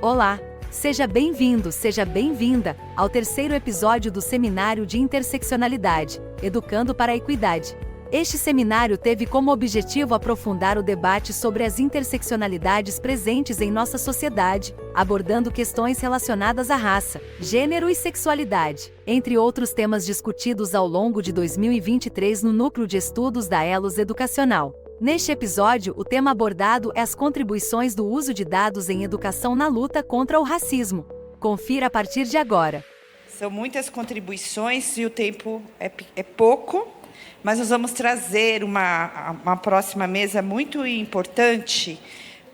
Olá! Seja bem-vindo, seja bem-vinda ao terceiro episódio do Seminário de Interseccionalidade, Educando para a Equidade. Este seminário teve como objetivo aprofundar o debate sobre as interseccionalidades presentes em nossa sociedade, abordando questões relacionadas à raça, gênero e sexualidade, entre outros temas discutidos ao longo de 2023 no Núcleo de Estudos da Elos Educacional. Neste episódio, o tema abordado é as contribuições do uso de dados em educação na luta contra o racismo. Confira a partir de agora. São muitas contribuições e o tempo é pouco, mas nós vamos trazer uma próxima mesa muito importante,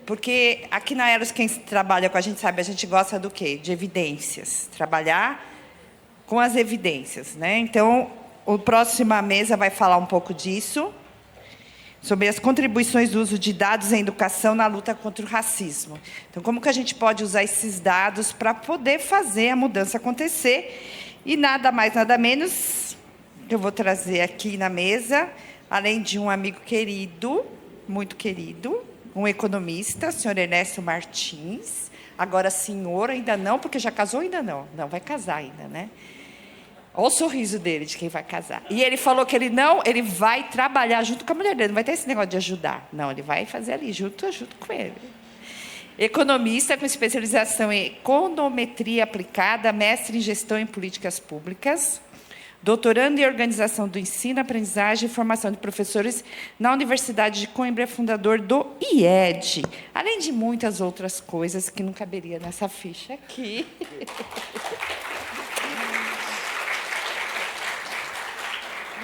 porque aqui na Elos, quem trabalha com a gente sabe, a gente gosta do quê? De evidências. Trabalhar com as evidências, né? Então, a próxima mesa vai falar um pouco disso, sobre as contribuições do uso de dados em educação na luta contra o racismo. Então, como que a gente pode usar esses dados para poder fazer a mudança acontecer? E nada mais, nada menos, eu vou trazer aqui na mesa, além de um amigo querido, muito querido, um economista, o senhor Ernesto Martins, agora senhor, ainda não, porque já casou, ainda não. Não, vai casar ainda, né? Olha o sorriso dele, de quem vai casar. E ele falou que ele vai trabalhar junto com a mulher dele, não vai ter esse negócio de ajudar. Não, ele vai fazer ali, junto com ele. Economista com especialização em econometria aplicada, mestre em gestão em políticas públicas, doutorando em organização do ensino, aprendizagem e formação de professores na Universidade de Coimbra, fundador do IED, além de muitas outras coisas que não caberia nessa ficha aqui.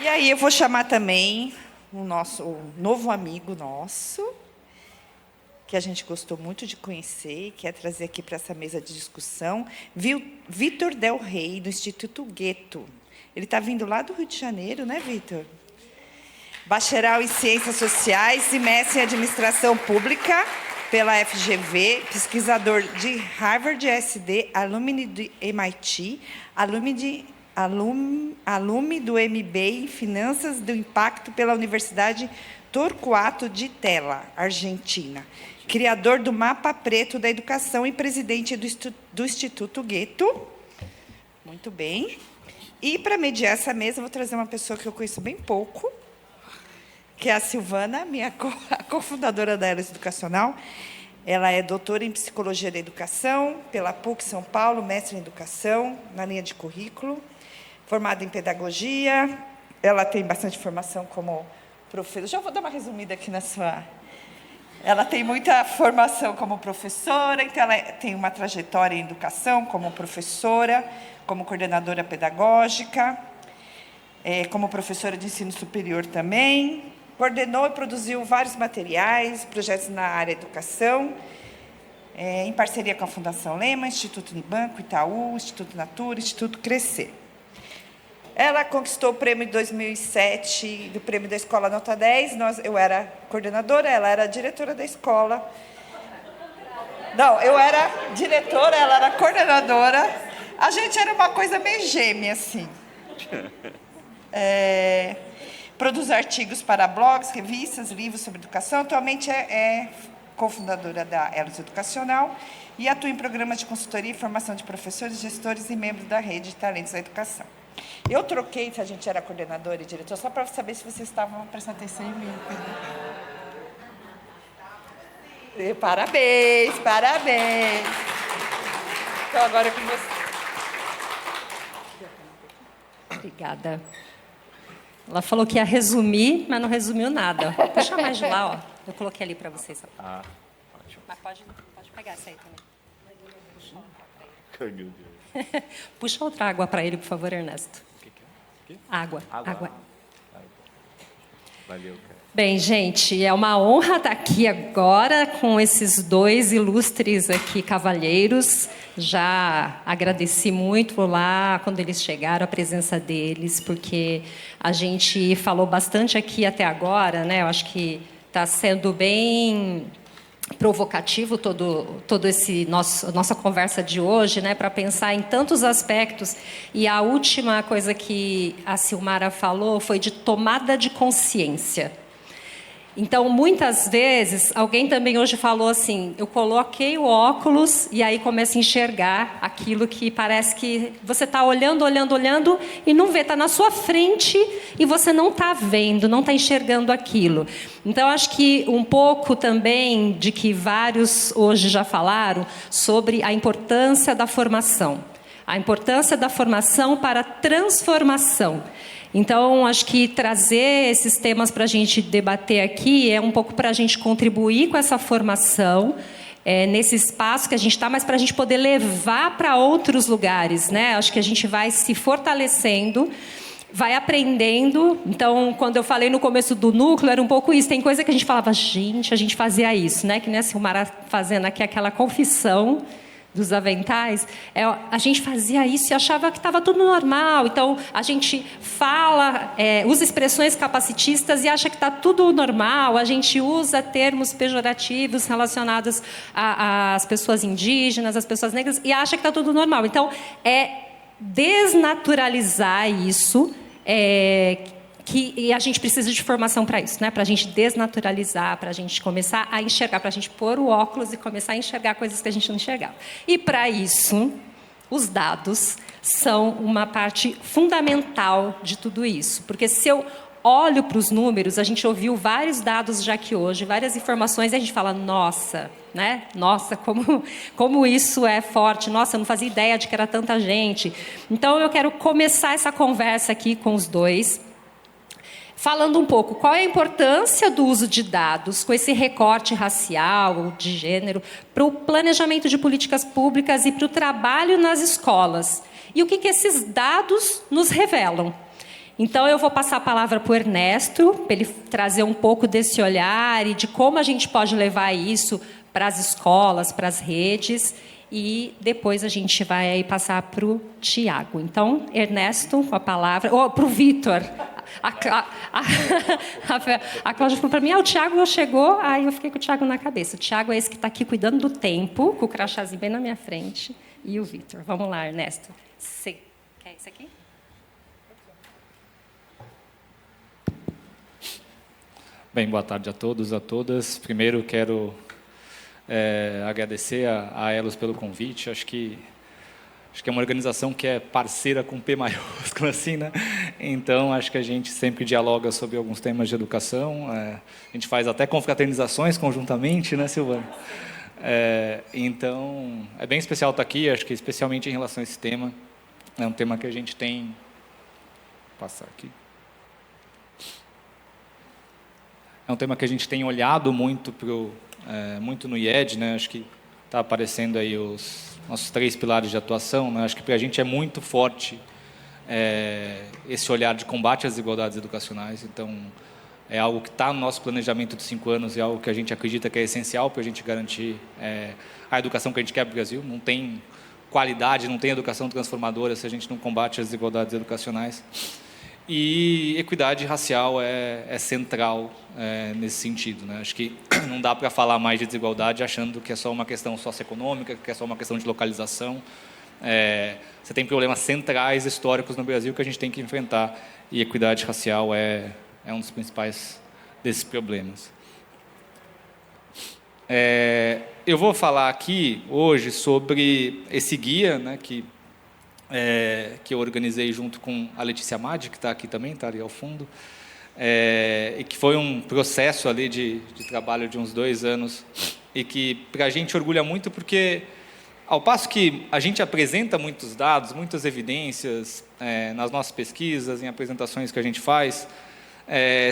E aí eu vou chamar também o novo amigo nosso, que a gente gostou muito de conhecer e quer trazer aqui para essa mesa de discussão, Vitor Del Rey, do Instituto Gueto. Ele está vindo lá do Rio de Janeiro, né, Vitor? Bacharel em Ciências Sociais e mestre em Administração Pública pela FGV, pesquisador de Harvard SD, alumni de MIT, alume do MBA em Finanças do Impacto pela Universidade Torquato de Tella, Argentina. Criador do Mapa Preto da Educação e presidente do Instituto Gueto. Muito bem. E, para mediar essa mesa, eu vou trazer uma pessoa que eu conheço bem pouco, que é a Silvana, a cofundadora da Elos Educacional. Ela é doutora em Psicologia da Educação, pela PUC São Paulo, mestre em Educação, na linha de currículo, formada em Pedagogia. Ela tem bastante formação como professora. Já vou dar uma resumida aqui na sua... Ela tem muita formação como professora, então ela tem uma trajetória em educação como professora, como coordenadora pedagógica, como professora de ensino superior também. Coordenou e produziu vários materiais, projetos na área de educação, em parceria com a Fundação Lema, Instituto Unibanco, Itaú, Instituto Natura, Instituto Crescer. Ela conquistou o prêmio de 2007, do prêmio da Escola Nota 10. Eu era coordenadora, ela era diretora da escola. Não, eu era diretora, ela era coordenadora. A gente era uma coisa meio gêmea, assim. Produz artigos para blogs, revistas, livros sobre educação. Atualmente é cofundadora da Elos Educacional e atua em programas de consultoria e formação de professores, gestores e membros da Rede de Talentos da Educação. Eu troquei se a gente era coordenadora e diretor, só para saber se vocês estavam prestando atenção em mim. Parabéns, parabéns. Então, agora é com você. Obrigada. Ela falou que ia resumir, mas não resumiu nada. Puxa mais de lá, ó. Eu coloquei ali para vocês. Ótimo. Mas pode pegar essa aí também. Ai, meu Deus. Puxa outra água para ele, por favor, Ernesto. O que é? Água. Valeu, cara. Bem, gente, é uma honra estar aqui agora com esses dois ilustres aqui cavalheiros. Já agradeci muito lá quando eles chegaram, a presença deles, porque a gente falou bastante aqui até agora, né? Eu acho que está sendo bem provocativo todo esse nossa conversa de hoje, né, para pensar em tantos aspectos. E a última coisa que a Silmara falou foi de tomada de consciência. Então, muitas vezes, alguém também hoje falou assim, eu coloquei o óculos e aí começo a enxergar aquilo que parece que você está olhando e não vê, está na sua frente e você não está vendo, não está enxergando aquilo. Então, acho que um pouco também de que vários hoje já falaram sobre a importância da formação. A importância da formação para a transformação. Então, acho que trazer esses temas para a gente debater aqui é um pouco para a gente contribuir com essa formação, nesse espaço que a gente está, mas para a gente poder levar para outros lugares, né? Acho que a gente vai se fortalecendo, vai aprendendo. Então, quando eu falei no começo do núcleo, era um pouco isso. Tem coisa que a gente falava, gente, a gente fazia isso, né? Que nem a Silmara fazendo aqui aquela confissão dos aventais, a gente fazia isso e achava que estava tudo normal. Então, a gente fala, usa expressões capacitistas e acha que está tudo normal. A gente usa termos pejorativos relacionados às pessoas indígenas, às pessoas negras, e acha que está tudo normal. Então, desnaturalizar isso, e a gente precisa de formação para isso, né? Para a gente desnaturalizar, para a gente começar a enxergar, para a gente pôr o óculos e começar a enxergar coisas que a gente não enxergava. E, para isso, os dados são uma parte fundamental de tudo isso. Porque se eu olho para os números, a gente ouviu vários dados já aqui hoje, várias informações, e a gente fala, nossa, né? Nossa, como isso é forte. Nossa, eu não fazia ideia de que era tanta gente. Então, eu quero começar essa conversa aqui com os dois, falando um pouco qual é a importância do uso de dados com esse recorte racial, de gênero, para o planejamento de políticas públicas e para o trabalho nas escolas. E o que esses dados nos revelam. Então, eu vou passar a palavra para o Ernesto, para ele trazer um pouco desse olhar e de como a gente pode levar isso para as escolas, para as redes, e depois a gente vai passar para o Tiago. Então, Ernesto, com a palavra... Ou para o Vitor. A Cláudia falou para mim, o Tiago chegou, aí eu fiquei com o Tiago na cabeça. O Tiago é esse que está aqui cuidando do tempo, com o crachazinho bem na minha frente, e o Vitor. Vamos lá, Ernesto. Você quer isso aqui? Bem, boa tarde a todos, a todas. Primeiro, quero agradecer a Elos pelo convite. Acho que é uma organização que é parceira com P maiúsculo, assim, né? Então, acho que a gente sempre dialoga sobre alguns temas de educação. A gente faz até confraternizações conjuntamente, né, Silvana? Então, é bem especial estar aqui, acho que especialmente em relação a esse tema. É um tema que a gente tem... Vou passar aqui. É um tema que a gente tem olhado muito, muito no IED, né? Acho que está aparecendo aí os nossos 3 pilares de atuação, né? Acho que para a gente é muito forte esse olhar de combate às desigualdades educacionais. Então, é algo que está no nosso planejamento de 5 anos, é algo que a gente acredita que é essencial para a gente garantir a educação que a gente quer para o Brasil. Não tem qualidade, não tem educação transformadora se a gente não combate as desigualdades educacionais. E equidade racial é central nesse sentido, né? Acho que não dá para falar mais de desigualdade achando que é só uma questão socioeconômica, que é só uma questão de localização. Você tem problemas centrais históricos no Brasil que a gente tem que enfrentar, e equidade racial é um dos principais desses problemas. Eu vou falar aqui hoje sobre esse guia, né, que eu organizei junto com a Letícia Madi, que está aqui também, está ali ao fundo, e que foi um processo ali de trabalho de uns 2 anos, e que para a gente orgulha muito porque, ao passo que a gente apresenta muitos dados, muitas evidências nas nossas pesquisas, em apresentações que a gente faz,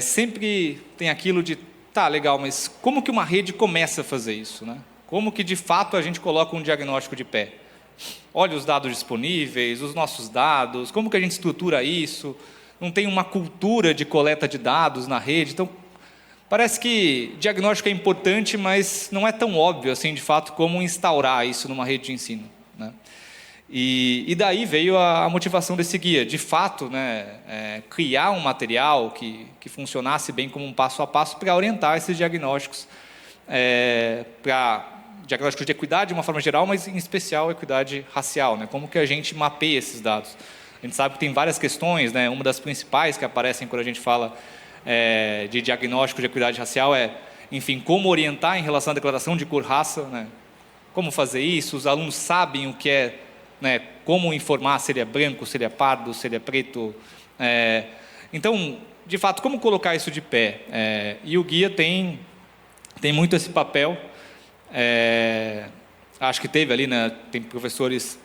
sempre tem aquilo de, tá, legal, mas como que uma rede começa a fazer isso, né? Como que, de fato, a gente coloca um diagnóstico de pé? Olha os dados disponíveis, os nossos dados, como que a gente estrutura isso? Não tem uma cultura de coleta de dados na rede. Então, parece que diagnóstico é importante, mas não é tão óbvio, assim, de fato, como instaurar isso numa rede de ensino, né? E daí veio a motivação desse guia, de fato, né, criar um material que funcionasse bem como um passo a passo para orientar esses diagnósticos para diagnóstico de equidade de uma forma geral, mas em especial equidade racial, né? Como que a gente mapeia esses dados? A gente sabe que tem várias questões, né? Uma das principais que aparecem quando a gente fala de diagnóstico de equidade racial enfim, como orientar em relação à declaração de cor-raça, né? Como fazer isso? Os alunos sabem o que é, né? Como informar se ele é branco, se ele é pardo, se ele é preto. Então, de fato, como colocar isso de pé? E o guia tem muito esse papel. Acho que teve ali, né? Tem professores,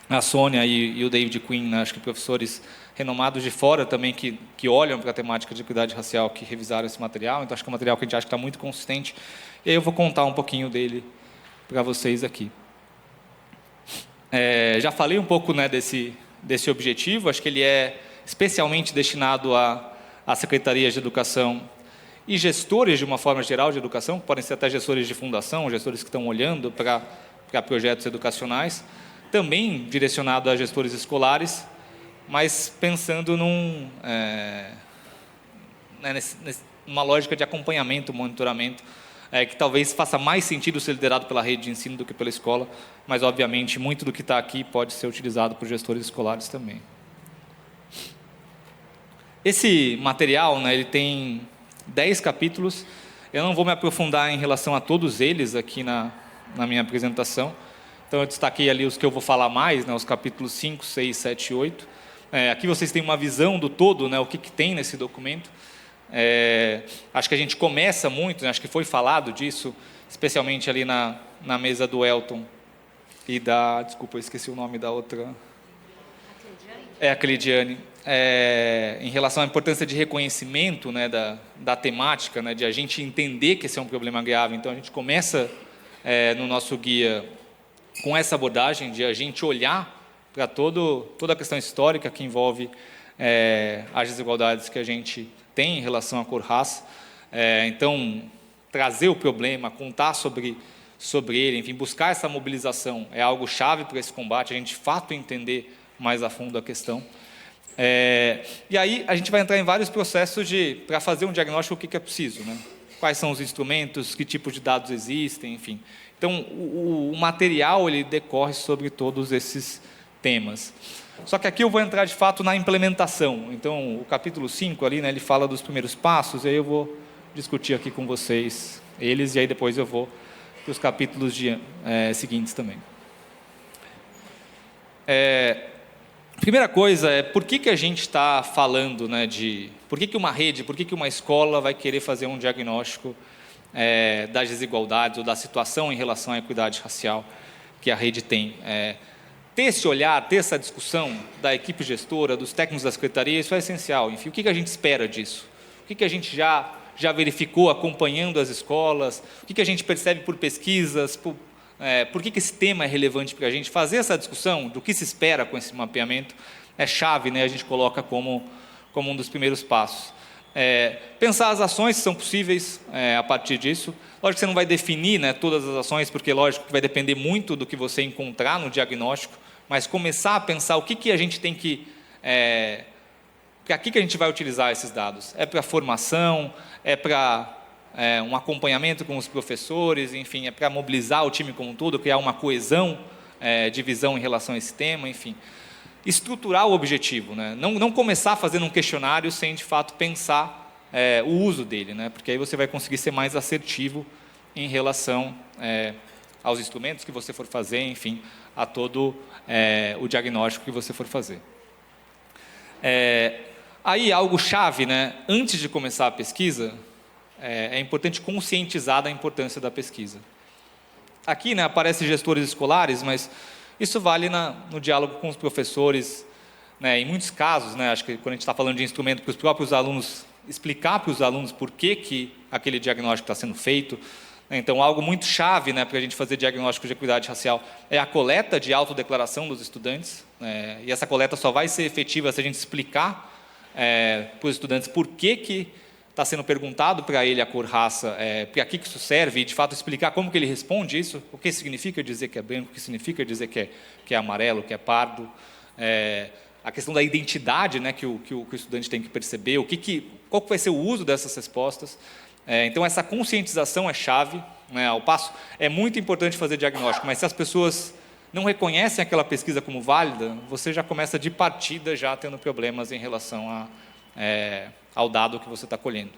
a Sônia e o David Quinn, né? Acho que professores renomados de fora também que olham para a temática de equidade racial, que revisaram esse material. Então, acho que é um material que a gente acha que está muito consistente. E aí eu vou contar um pouquinho dele para vocês aqui. Já falei um pouco, né, desse objetivo. Acho que ele é especialmente destinado a secretarias de educação e gestores, de uma forma geral, de educação, que podem ser até gestores de fundação, gestores que estão olhando para projetos educacionais, também direcionado a gestores escolares, mas pensando numa lógica de acompanhamento, monitoramento, que talvez faça mais sentido ser liderado pela rede de ensino do que pela escola, mas, obviamente, muito do que está aqui pode ser utilizado por gestores escolares também. Esse material, né, ele tem 10 capítulos. Eu não vou me aprofundar em relação a todos eles aqui na minha apresentação. Então, eu destaquei ali os que eu vou falar mais, né, os capítulos 5, 6, 7 e 8. Aqui vocês têm uma visão do todo, né, o que tem nesse documento. Acho que a gente começa muito, né, acho que foi falado disso, especialmente ali na mesa do Elton e desculpa, eu esqueci o nome da outra. A Cleidiane. Em relação à importância de reconhecimento, né, da temática, né, de a gente entender que esse é um problema grave. Então, a gente começa no nosso guia com essa abordagem de a gente olhar para toda a questão histórica que envolve as desigualdades que a gente tem em relação à cor-raça. Então, trazer o problema, contar sobre ele, enfim, buscar essa mobilização é algo chave para esse combate, a gente, de fato, entender mais a fundo a questão. E aí a gente vai entrar em vários processos para fazer um diagnóstico, o que é preciso, né? Quais são os instrumentos, que tipos de dados existem, enfim. Então, o material ele decorre sobre todos esses temas. Só que aqui eu vou entrar, de fato, na implementação. Então, o capítulo 5 ali, né, ele fala dos primeiros passos, e aí eu vou discutir aqui com vocês eles, e aí depois eu vou para os capítulos seguintes também. Primeira coisa por que a gente está falando, né, por que uma rede, por que uma escola vai querer fazer um diagnóstico das desigualdades ou da situação em relação à equidade racial que a rede tem. Ter esse olhar, ter essa discussão da equipe gestora, dos técnicos da secretaria, isso é essencial. Enfim, o que a gente espera disso? O que a gente já verificou acompanhando as escolas? O que a gente percebe por pesquisas? Por que esse tema é relevante para a gente? Fazer essa discussão do que se espera com esse mapeamento é chave, né? A gente coloca como um dos primeiros passos. Pensar as ações que são possíveis a partir disso. Lógico que você não vai definir, né, todas as ações, porque lógico que vai depender muito do que você encontrar no diagnóstico, mas começar a pensar o que a gente tem que... para que a gente vai utilizar esses dados? É para formação? É para um acompanhamento com os professores? Enfim, é para mobilizar o time como um todo, criar uma coesão de visão em relação a esse tema? Enfim, estruturar o objetivo, né? Não começar fazendo um questionário sem, de fato, pensar o uso dele, né? Porque aí você vai conseguir ser mais assertivo em relação aos instrumentos que você for fazer, enfim, a todo o diagnóstico que você for fazer. Aí, algo chave, né? Antes de começar a pesquisa, é importante conscientizar da importância da pesquisa. Aqui, né, aparece gestores escolares, mas isso vale no diálogo com os professores, né? Em muitos casos, né, acho que quando a gente está falando de instrumento para os próprios alunos, explicar para os alunos por que aquele diagnóstico está sendo feito. Então, algo muito chave, né, para a gente fazer diagnóstico de equidade racial é a coleta de autodeclaração dos estudantes. E essa coleta só vai ser efetiva se a gente explicar para os estudantes por que está sendo perguntado para ele a cor-raça, para que isso serve, e de fato explicar como que ele responde isso, o que significa dizer que é branco, o que significa dizer que é amarelo, que é pardo, a questão da identidade, né, que o estudante tem que perceber, qual que vai ser o uso dessas respostas. Então, essa conscientização é chave, né? Ao passo, é muito importante fazer diagnóstico, mas se as pessoas não reconhecem aquela pesquisa como válida, você já começa de partida já tendo problemas em relação ao dado que você está colhendo,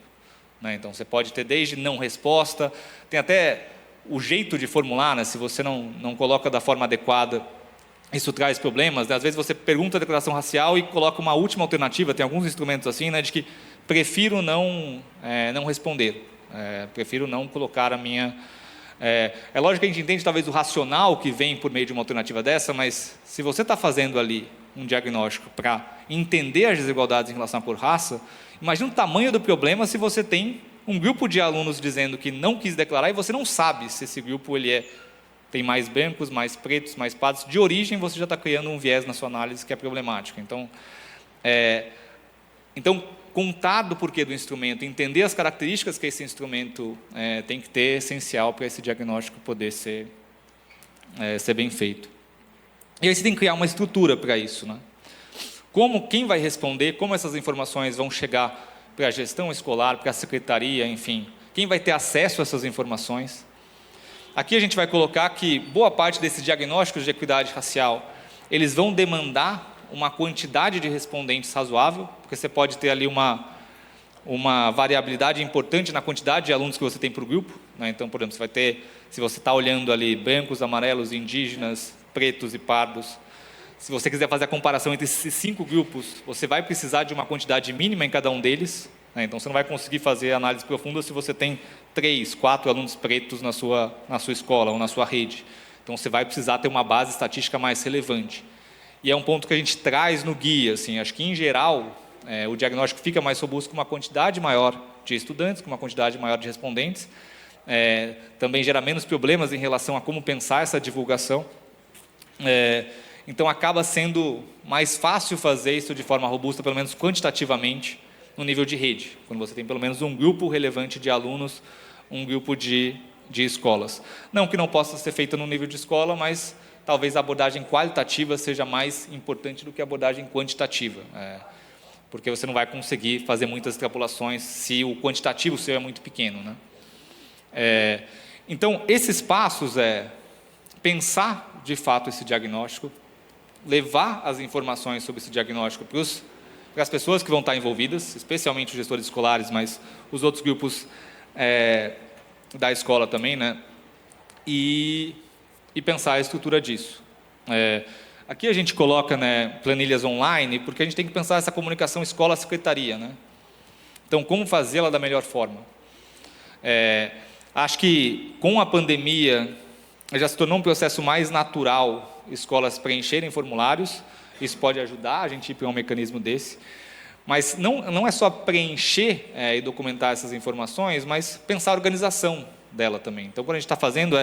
né? Então, você pode ter desde não resposta, tem até o jeito de formular, né? Se você não coloca da forma adequada, isso traz problemas, né? Às vezes você pergunta a declaração racial e coloca uma última alternativa, tem alguns instrumentos assim, né? De que prefiro não responder, prefiro não colocar a minha... É lógico que a gente entende talvez o racional que vem por meio de uma alternativa dessa, mas se você está fazendo ali um diagnóstico para entender as desigualdades em relação à cor raça, imagina o tamanho do problema se você tem um grupo de alunos dizendo que não quis declarar e você não sabe se esse grupo tem mais brancos, mais pretos, mais pardos. De origem, você já está criando um viés na sua análise que é problemático. Então, contado o porquê do instrumento, entender as características que esse instrumento tem que ter, é essencial para esse diagnóstico poder ser bem feito. E aí você tem que criar uma estrutura para isso, né? Quem vai responder, como essas informações vão chegar para a gestão escolar, para a secretaria, enfim, quem vai ter acesso a essas informações. Aqui a gente vai colocar que boa parte desses diagnósticos de equidade racial, eles vão demandar uma quantidade de respondentes razoável, porque você pode ter ali uma variabilidade importante na quantidade de alunos que você tem para o grupo, né? Então, por exemplo, você vai ter, se você está olhando ali brancos, amarelos, indígenas, pretos e pardos, se você quiser fazer a comparação entre esses 5 grupos, você vai precisar de uma quantidade mínima em cada um deles, né? Então, você não vai conseguir fazer análise profunda se você tem 3, 4 alunos pretos na sua escola ou na sua rede. Então, você vai precisar ter uma base estatística mais relevante. E é um ponto que a gente traz no guia, assim, acho que, em geral, o diagnóstico fica mais robusto com uma quantidade maior de estudantes, com uma quantidade maior de respondentes. Também gera menos problemas em relação a como pensar essa divulgação. Então, acaba sendo mais fácil fazer isso de forma robusta, pelo menos quantitativamente, no nível de rede, quando você tem pelo menos um grupo relevante de alunos, um grupo de escolas. Não que não possa ser feito no nível de escola, mas talvez a abordagem qualitativa seja mais importante do que a abordagem quantitativa, porque você não vai conseguir fazer muitas extrapolações se o quantitativo seu é muito pequeno, né? Então, esses passos pensar de fato esse diagnóstico, levar as informações sobre esse diagnóstico para as pessoas que vão estar envolvidas, especialmente os gestores escolares, mas os outros grupos da escola também, né? E pensar a estrutura disso. Aqui a gente coloca, né, planilhas online, porque a gente tem que pensar essa comunicação escola-secretaria, né? Então, como fazê-la da melhor forma? Acho que com a pandemia já se tornou um processo mais natural escolas preencherem formulários. Isso pode ajudar a gente ir para um mecanismo desse. Mas não é só preencher e documentar essas informações, mas pensar a organização dela também. Então, quando a gente está fazendo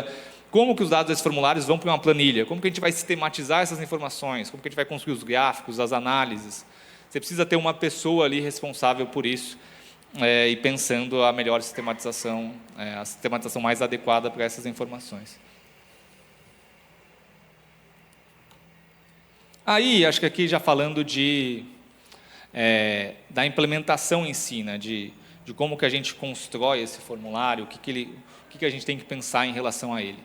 como que os dados desses formulários vão para uma planilha, como que a gente vai sistematizar essas informações, como que a gente vai construir os gráficos, as análises. Você precisa ter uma pessoa ali responsável por isso e pensando a melhor sistematização, a sistematização mais adequada para essas informações. Aí, acho que aqui já falando da implementação em si, né, de como que a gente constrói esse formulário, o que a gente tem que pensar em relação a ele.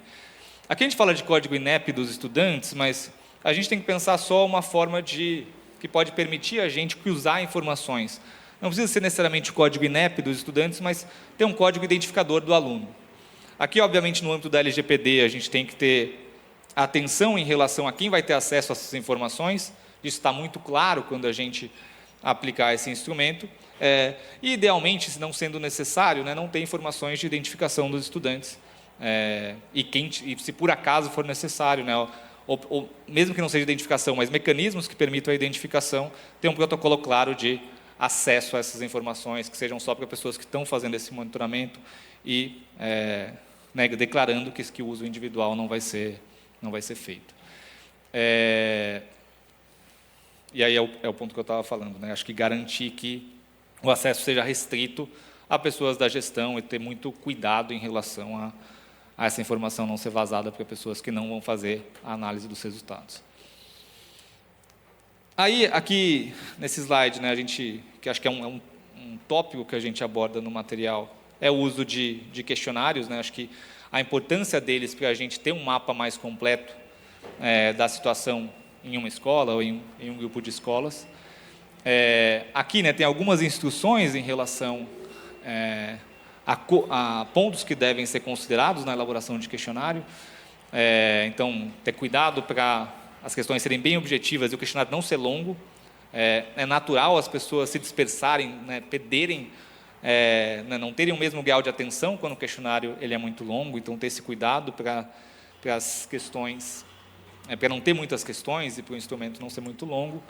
Aqui a gente fala de código INEP dos estudantes, mas a gente tem que pensar só uma forma que pode permitir a gente cruzar informações. Não precisa ser necessariamente o código INEP dos estudantes, mas ter um código identificador do aluno. Aqui, obviamente, no âmbito da LGPD, a gente tem que ter atenção em relação a quem vai ter acesso a essas informações. Isso está muito claro quando a gente aplicar esse instrumento. E, idealmente, se não sendo necessário, né, não ter informações de identificação dos estudantes. E se por acaso for necessário, né, ou mesmo que não seja identificação, mas mecanismos que permitam a identificação, ter um protocolo claro de acesso a essas informações, que sejam só para pessoas que estão fazendo esse monitoramento e declarando que o uso individual não vai ser feito. E aí é o ponto que eu estava falando, né? Acho que garantir que o acesso seja restrito a pessoas da gestão e ter muito cuidado em relação a essa informação não ser vazada para pessoas que não vão fazer a análise dos resultados. Aí, aqui, nesse slide, né, que acho que é um tópico que a gente aborda no material é o uso de questionários, né? Acho que a importância deles para a gente ter um mapa mais completo da situação em uma escola ou em um grupo de escolas. Aqui, né, tem algumas instruções em relação a pontos que devem ser considerados na elaboração de questionário. Então, ter cuidado para as questões serem bem objetivas e o questionário não ser longo. É natural as pessoas se dispersarem, né, perderem, não terem o mesmo grau de atenção quando o questionário ele é muito longo, então ter esse cuidado para as questões, para não ter muitas questões e para o instrumento não ser muito longo.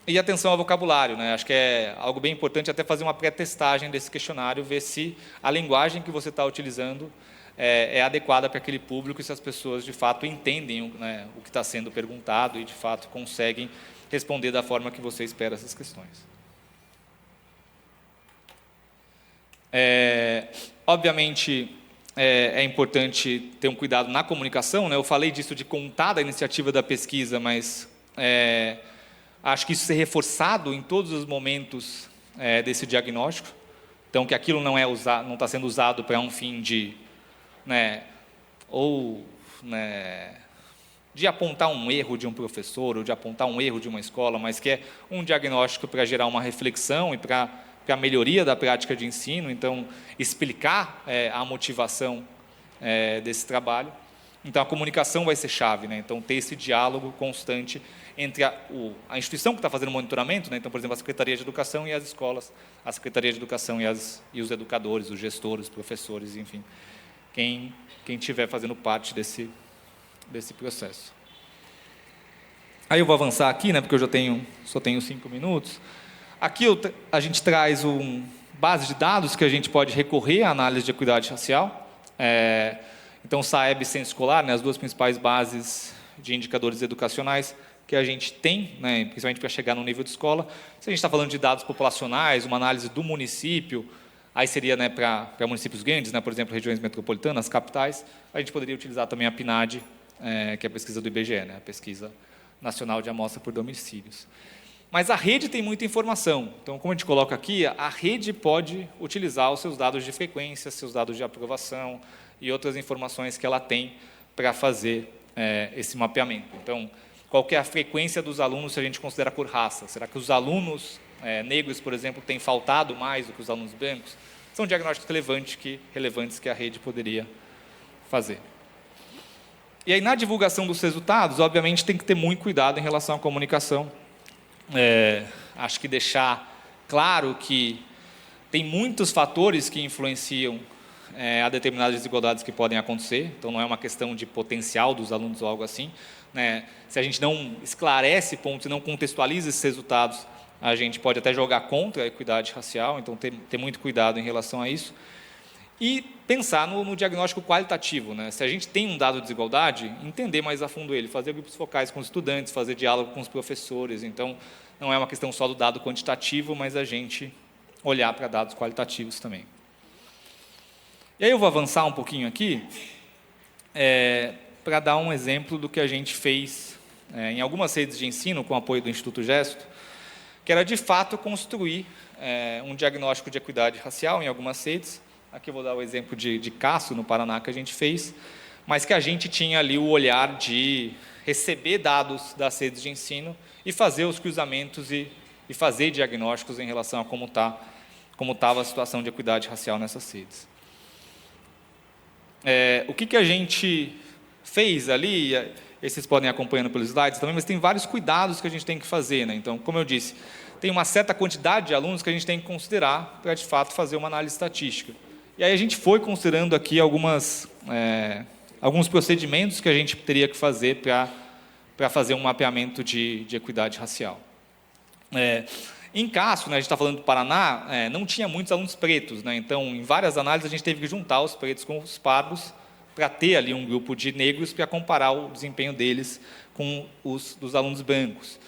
E atenção ao vocabulário, né? Acho que é algo bem importante até fazer uma pré-testagem desse questionário, ver se a linguagem que você está utilizando é adequada para aquele público e se as pessoas, de fato, entendem, né, o que está sendo perguntado e, de fato, conseguem responder da forma que você espera essas questões. Obviamente, é importante ter um cuidado na comunicação, né? Eu falei disso de contar da iniciativa da pesquisa, mas acho que isso ser reforçado em todos os momentos desse diagnóstico. Então, que aquilo não está sendo usado para um fim de, né, ou, né, de apontar um erro de um professor ou de apontar um erro de uma escola, mas que é um diagnóstico para gerar uma reflexão e para a melhoria da prática de ensino. Então, explicar a motivação desse trabalho. Então, a comunicação vai ser chave, né? Então, ter esse diálogo constante entre a instituição que está fazendo o monitoramento, né? Então, por exemplo, a Secretaria de Educação e as escolas, a Secretaria de Educação e os educadores, os gestores, os professores, enfim, quem estiver fazendo parte desse processo. Aí eu vou avançar aqui, né? Porque eu só tenho 5 minutos. Aqui a gente traz base de dados que a gente pode recorrer à análise de equidade racial. Então, SAEB e Censo Escolar, né, as duas principais bases de indicadores educacionais que a gente tem, né, principalmente para chegar no nível de escola. Se a gente está falando de dados populacionais, uma análise do município, aí seria, né, para municípios grandes, né, por exemplo, regiões metropolitanas, capitais, a gente poderia utilizar também a PNAD, que é a pesquisa do IBGE, né, a Pesquisa Nacional de Amostra por Domicílios. Mas a rede tem muita informação. Então, como a gente coloca aqui, a rede pode utilizar os seus dados de frequência, seus dados de aprovação e outras informações que ela tem para fazer esse mapeamento. Então, qual que é a frequência dos alunos se a gente considera por raça? Será que os alunos negros, por exemplo, têm faltado mais do que os alunos brancos? São diagnósticos relevantes que a rede poderia fazer. E aí, na divulgação dos resultados, obviamente, tem que ter muito cuidado em relação à comunicação. Acho que deixar claro que tem muitos fatores que influenciam a determinadas desigualdades que podem acontecer. Então, não é uma questão de potencial dos alunos ou algo assim, né? Se a gente não esclarece pontos e não contextualiza esses resultados, a gente pode até jogar contra a equidade racial. Então, ter muito cuidado em relação a isso. E pensar no diagnóstico qualitativo, né? Se a gente tem um dado de desigualdade, entender mais a fundo ele, fazer grupos focais com os estudantes, fazer diálogo com os professores. Então, não é uma questão só do dado quantitativo, mas a gente olhar para dados qualitativos também. E aí eu vou avançar um pouquinho aqui, para dar um exemplo do que a gente fez em algumas redes de ensino, com o apoio do Instituto Gesto, que era, de fato, construir um diagnóstico de equidade racial em algumas redes. Aqui eu vou dar o exemplo de Cássio, no Paraná, que a gente fez, mas que a gente tinha ali o olhar de receber dados das redes de ensino e fazer os cruzamentos e fazer diagnósticos em relação a como estava a situação de equidade racial nessas redes. O que a gente fez ali, vocês podem ir acompanhando pelos slides também, mas tem vários cuidados que a gente tem que fazer, né? Então, como eu disse, tem uma certa quantidade de alunos que a gente tem que considerar para, de fato, fazer uma análise estatística. E aí a gente foi considerando aqui alguns procedimentos que a gente teria que fazer para fazer um mapeamento de equidade racial. Em Cássio, né, a gente está falando do Paraná, não tinha muitos alunos pretos, né? Então, em várias análises, a gente teve que juntar os pretos com os pardos para ter ali um grupo de negros para comparar o desempenho deles com os dos alunos brancos.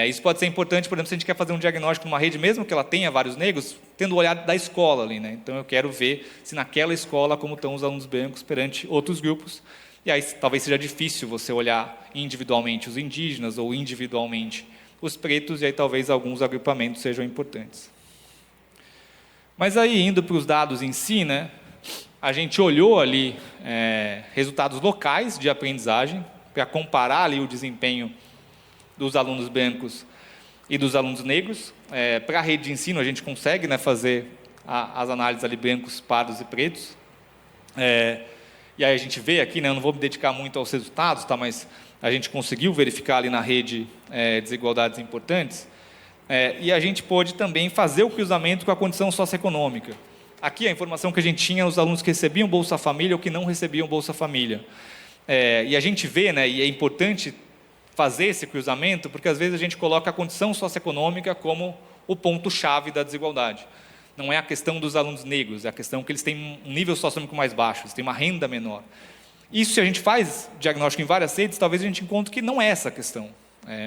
Isso pode ser importante, por exemplo, se a gente quer fazer um diagnóstico numa rede, mesmo que ela tenha vários negros, tendo o olhar da escola ali, né? Então, eu quero ver se naquela escola como estão os alunos brancos perante outros grupos. E aí talvez seja difícil você olhar individualmente os indígenas ou individualmente os pretos, e aí talvez alguns agrupamentos sejam importantes. Mas aí, indo para os dados em si, né, a gente olhou ali resultados locais de aprendizagem, para comparar ali o desempenho dos alunos brancos e dos alunos negros. Para a rede de ensino, a gente consegue, né, fazer as análises ali brancos, pardos e pretos. E aí a gente vê aqui, né, eu não vou me dedicar muito aos resultados, tá, mas a gente conseguiu verificar ali na rede desigualdades importantes. E a gente pôde também fazer o cruzamento com a condição socioeconômica. Aqui a informação que a gente tinha, os alunos que recebiam Bolsa Família ou que não recebiam Bolsa Família. E a gente vê, né, e é importante fazer esse cruzamento, porque às vezes a gente coloca a condição socioeconômica como o ponto-chave da desigualdade. Não é a questão dos alunos negros, é a questão que eles têm um nível socioeconômico mais baixo, eles têm uma renda menor. Isso, se a gente faz diagnóstico em várias redes, talvez a gente encontre que não é essa a questão.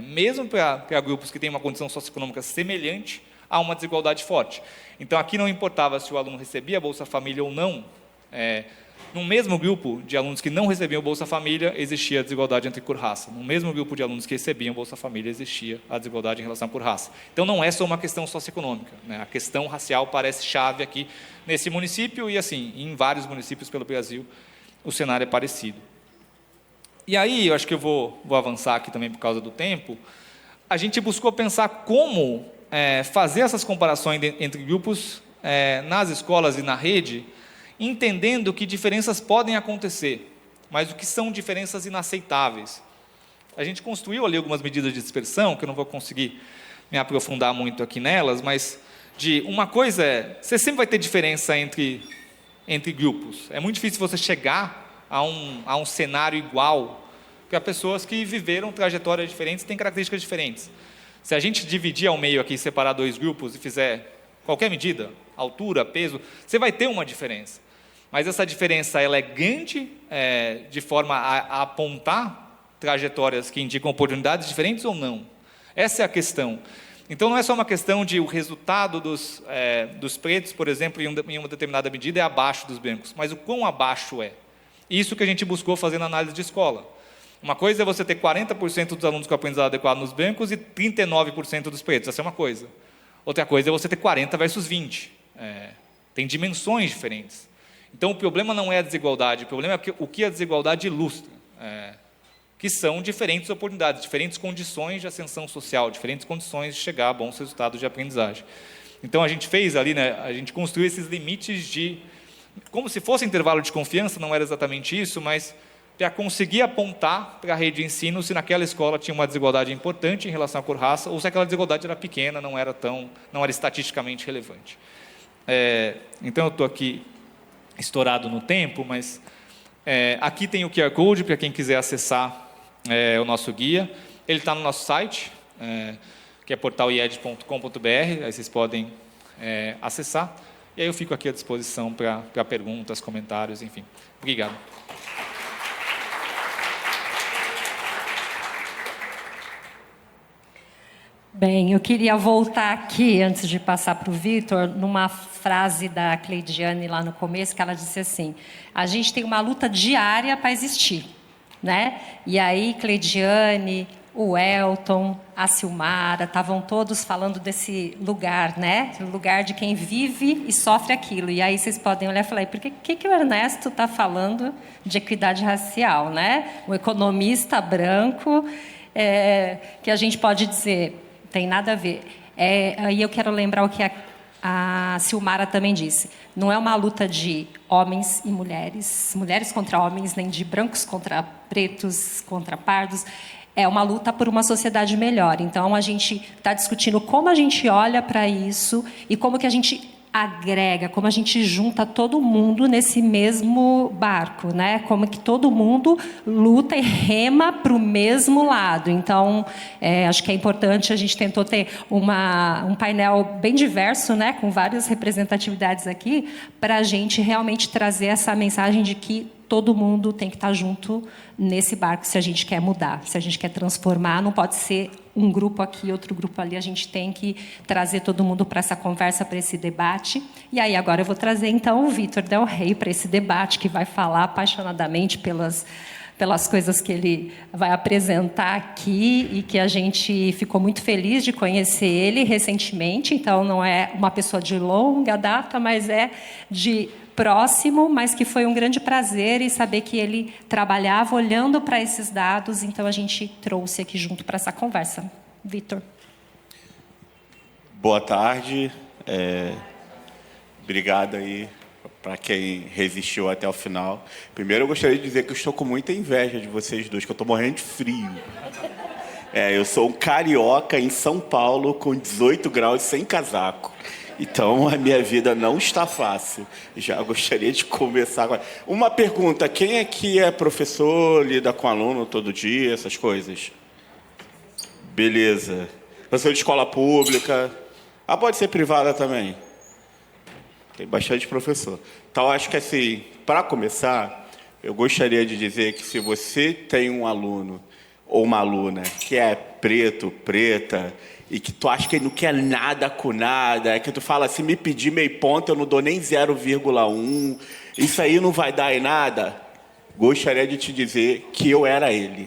Mesmo para grupos que têm uma condição socioeconômica semelhante, há uma desigualdade forte. Então, aqui não importava se o aluno recebia a Bolsa Família ou não, no mesmo grupo de alunos que não recebiam Bolsa Família, existia a desigualdade entre cor e raça. No mesmo grupo de alunos que recebiam Bolsa Família, existia a desigualdade em relação à cor e raça. Então, não é só uma questão socioeconômica, né? A questão racial parece chave aqui nesse município e, assim, em vários municípios pelo Brasil, o cenário é parecido. E aí, eu acho que eu vou avançar aqui também por causa do tempo. A gente buscou pensar como fazer essas comparações entre grupos nas escolas e na rede, entendendo que diferenças podem acontecer, mas o que são diferenças inaceitáveis. A gente construiu ali algumas medidas de dispersão, que eu não vou conseguir me aprofundar muito aqui nelas, mas uma coisa você sempre vai ter diferença entre grupos. É muito difícil você chegar a um cenário igual, porque há pessoas que viveram trajetórias diferentes, têm características diferentes. Se a gente dividir ao meio aqui, separar dois grupos e fizer qualquer medida, altura, peso, você vai ter uma diferença. Mas essa diferença ela é grande, de forma a apontar trajetórias que indicam oportunidades diferentes ou não? Essa é a questão. Então, não é só uma questão de o resultado dos pretos, por exemplo, em uma determinada medida é abaixo dos brancos, mas o quão abaixo é. Isso que a gente buscou fazer na análise de escola. Uma coisa é você ter 40% dos alunos com aprendizado adequado nos brancos e 39% dos pretos. Essa é uma coisa. Outra coisa é você ter 40 versus 20. Tem dimensões diferentes. Então, o problema não é a desigualdade, o problema é o que a desigualdade ilustra, que são diferentes oportunidades, diferentes condições de ascensão social, diferentes condições de chegar a bons resultados de aprendizagem. Então, a gente fez ali, né, a gente construiu esses limites como se fosse intervalo de confiança, não era exatamente isso, mas para conseguir apontar para a rede de ensino se naquela escola tinha uma desigualdade importante em relação à cor-raça, ou se aquela desigualdade era pequena, não era estatisticamente relevante. Então, eu estou aqui estourado no tempo, mas aqui tem o QR Code para quem quiser acessar o nosso guia. Ele está no nosso site, que é portalied.com.br, aí vocês podem acessar. E aí eu fico aqui à disposição para perguntas, comentários, enfim. Obrigado. Bem, eu queria voltar aqui, antes de passar para o Vitor, numa frase da Cleidiane lá no começo, que ela disse assim, a gente tem uma luta diária para existir, né? E aí, Cleidiane, o Elton, a Silmara, estavam todos falando desse lugar, né? O lugar de quem vive e sofre aquilo. E aí vocês podem olhar e falar, por que o Ernesto está falando de equidade racial, né? Um economista branco, que a gente pode dizer... Tem nada a ver. Aí eu quero lembrar o que a Silmara também disse. Não é uma luta de homens e mulheres, mulheres contra homens, nem de brancos contra pretos, contra pardos. É uma luta por uma sociedade melhor. Então, a gente está discutindo como a gente olha para isso e como que a gente agrega, como a gente junta todo mundo nesse mesmo barco, né? Como que todo mundo luta e rema para o mesmo lado. Então, acho que é importante, a gente tentou ter um painel bem diverso, né? Com várias representatividades aqui, para a gente realmente trazer essa mensagem de que todo mundo tem que estar junto nesse barco se a gente quer mudar, se a gente quer transformar. Não pode ser um grupo aqui, outro grupo ali. A gente tem que trazer todo mundo para essa conversa, para esse debate. E aí, agora eu vou trazer, então, o Vitor Del Rey para esse debate, que vai falar apaixonadamente pelas coisas que ele vai apresentar aqui e que a gente ficou muito feliz de conhecer ele recentemente. Então, não é uma pessoa de longa data, mas é de próximo, mas que foi um grande prazer e saber que ele trabalhava olhando para esses dados. Então, a gente trouxe aqui junto para essa conversa. Vitor. Boa tarde. Obrigado aí para quem resistiu até o final. Primeiro, eu gostaria de dizer que eu estou com muita inveja de vocês dois, que eu estou morrendo de frio. Eu sou um carioca em São Paulo com 18 graus sem casaco. Então, a minha vida não está fácil. Já gostaria de começar agora. Uma pergunta, quem aqui é professor, lida com aluno todo dia, essas coisas? Beleza. Professor de escola pública. Pode ser privada também. Tem bastante professor. Então, acho que assim, para começar, eu gostaria de dizer que se você tem um aluno ou uma aluna que é preto, preta, e que tu acha que ele não quer nada com nada, que tu fala assim, me pedir meio ponto, eu não dou nem 0,1, isso aí não vai dar em nada, gostaria de te dizer que eu era ele.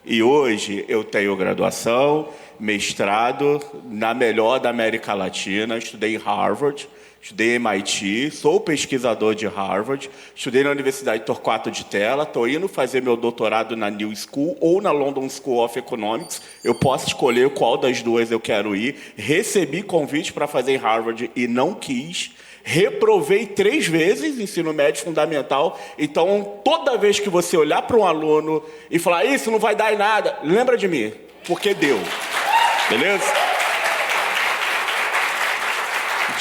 E hoje eu tenho graduação, mestrado, na melhor da América Latina, estudei em Harvard, estudei em MIT, sou pesquisador de Harvard, estudei na Universidade Torquato de Tella, estou indo fazer meu doutorado na New School ou na London School of Economics, eu posso escolher qual das duas eu quero ir, recebi convite para fazer em Harvard e não quis, reprovei 3 vezes ensino médio fundamental, então toda vez que você olhar para um aluno e falar, isso não vai dar em nada, lembra de mim, porque deu, beleza?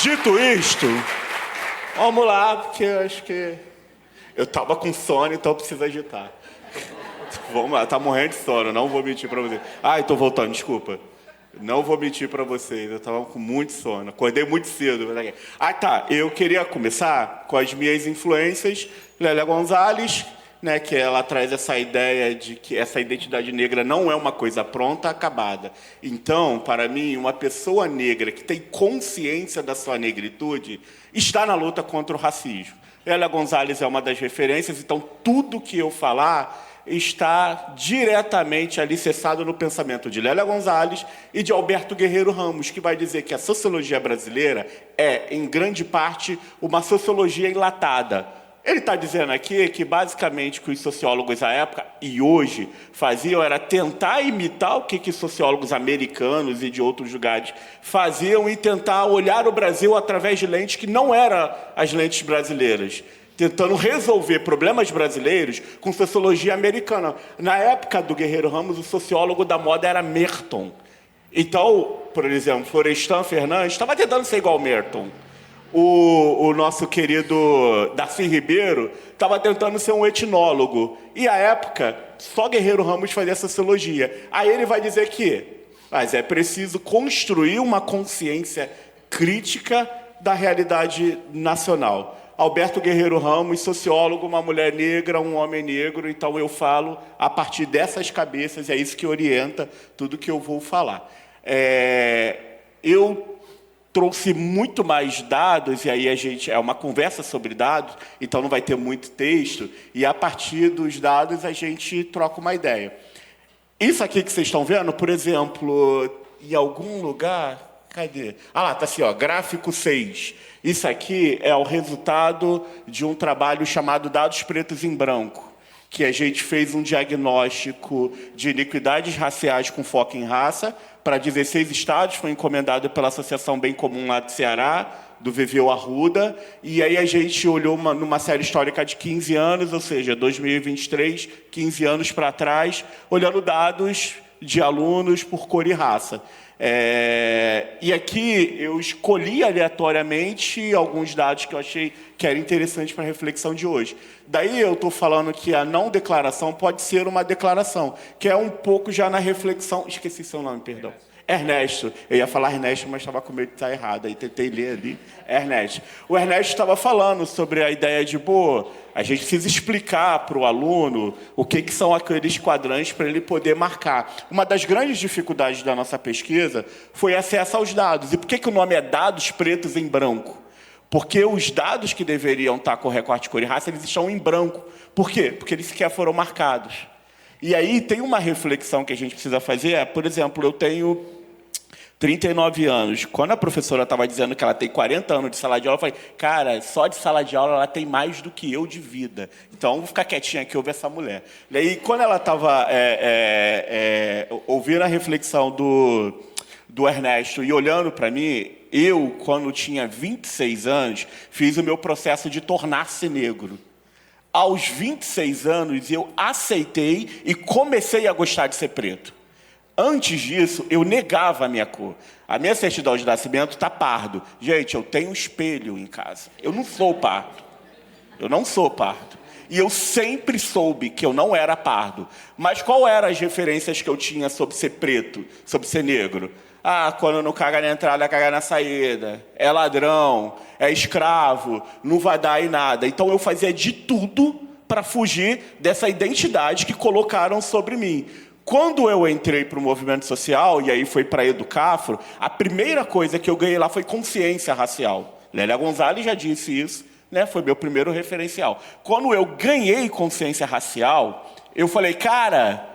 Dito isto, vamos lá, porque eu acho que eu estava com sono, então eu preciso agitar. Vamos lá, tá morrendo de sono, não vou mentir para vocês. Estou voltando, desculpa. Não vou mentir para vocês, eu estava com muito sono, acordei muito cedo. Eu queria começar com as minhas influências, Lélia Gonzalez, né, que ela traz essa ideia de que essa identidade negra não é uma coisa pronta, acabada. Então, para mim, uma pessoa negra que tem consciência da sua negritude está na luta contra o racismo. Lélia Gonzalez é uma das referências, então tudo que eu falar está diretamente alicerçado no pensamento de Lélia Gonzalez e de Alberto Guerreiro Ramos, que vai dizer que a sociologia brasileira é, em grande parte, uma sociologia enlatada. Ele está dizendo aqui que, basicamente, o que os sociólogos à época e hoje faziam era tentar imitar o que sociólogos americanos e de outros lugares faziam e tentar olhar o Brasil através de lentes que não eram as lentes brasileiras, tentando resolver problemas brasileiros com sociologia americana. Na época do Guerreiro Ramos, o sociólogo da moda era Merton. Então, por exemplo, Florestan Fernandes estava tentando ser igual ao Merton. O nosso querido Darcy Ribeiro estava tentando ser um etnólogo. E, à época, só Guerreiro Ramos fazia sociologia. Aí ele vai dizer que mas é preciso construir uma consciência crítica da realidade nacional. Alberto Guerreiro Ramos, sociólogo, uma mulher negra, um homem negro. Então, eu falo a partir dessas cabeças, é isso que orienta tudo que eu vou falar. Eu trouxe muito mais dados, e aí a gente é uma conversa sobre dados, então não vai ter muito texto, e a partir dos dados a gente troca uma ideia. Isso aqui que vocês estão vendo, por exemplo, em algum lugar, cadê? Lá, está assim, ó, gráfico 6. Isso aqui é o resultado de um trabalho chamado Dados Pretos em Branco, que a gente fez um diagnóstico de iniquidades raciais com foco em raça, para 16 estados, foi encomendado pela Associação Bem Comum lá do Ceará, do Viveu Arruda, e aí a gente olhou numa série histórica de 15 anos, ou seja, 2023, 15 anos para trás, olhando dados de alunos por cor e raça. E aqui eu escolhi aleatoriamente alguns dados que eu achei que eram interessantes para a reflexão de hoje. Daí eu estou falando que a não declaração pode ser uma declaração, que é um pouco já na reflexão... Esqueci seu nome, perdão. Ernesto. Eu ia falar Ernesto, mas estava com medo de estar errado. Aí tentei ler ali. Ernesto. O Ernesto estava falando sobre a ideia de, a gente precisa explicar para o aluno o que são aqueles quadrantes para ele poder marcar. Uma das grandes dificuldades da nossa pesquisa foi acesso aos dados. E por que o nome é Dados Pretos em Branco? Porque os dados que deveriam estar com recorte cor e raça, eles estão em branco. Por quê? Porque eles sequer foram marcados. E aí tem uma reflexão que a gente precisa fazer. Por exemplo, eu tenho 39 anos. Quando a professora estava dizendo que ela tem 40 anos de sala de aula, eu falei, cara, só de sala de aula ela tem mais do que eu de vida. Então, vou ficar quietinha aqui, ouvir essa mulher. E aí, quando ela estava ouvindo a reflexão do Ernesto e olhando para mim, eu, quando tinha 26 anos, fiz o meu processo de tornar-se negro. Aos 26 anos, eu aceitei e comecei a gostar de ser preto. Antes disso, eu negava a minha cor. A minha certidão de nascimento está pardo. Gente, eu tenho um espelho em casa. Eu não sou pardo. Eu não sou pardo. E eu sempre soube que eu não era pardo. Mas qual eram as referências que eu tinha sobre ser preto, sobre ser negro? Ah, quando não caga na entrada, caga na saída. É ladrão, é escravo, não vai dar em nada. Então eu fazia de tudo para fugir dessa identidade que colocaram sobre mim. Quando eu entrei para o movimento social, e aí foi para a Educafro, a primeira coisa que eu ganhei lá foi consciência racial. Lélia Gonzalez já disse isso, né? Foi meu primeiro referencial. Quando eu ganhei consciência racial, eu falei, cara,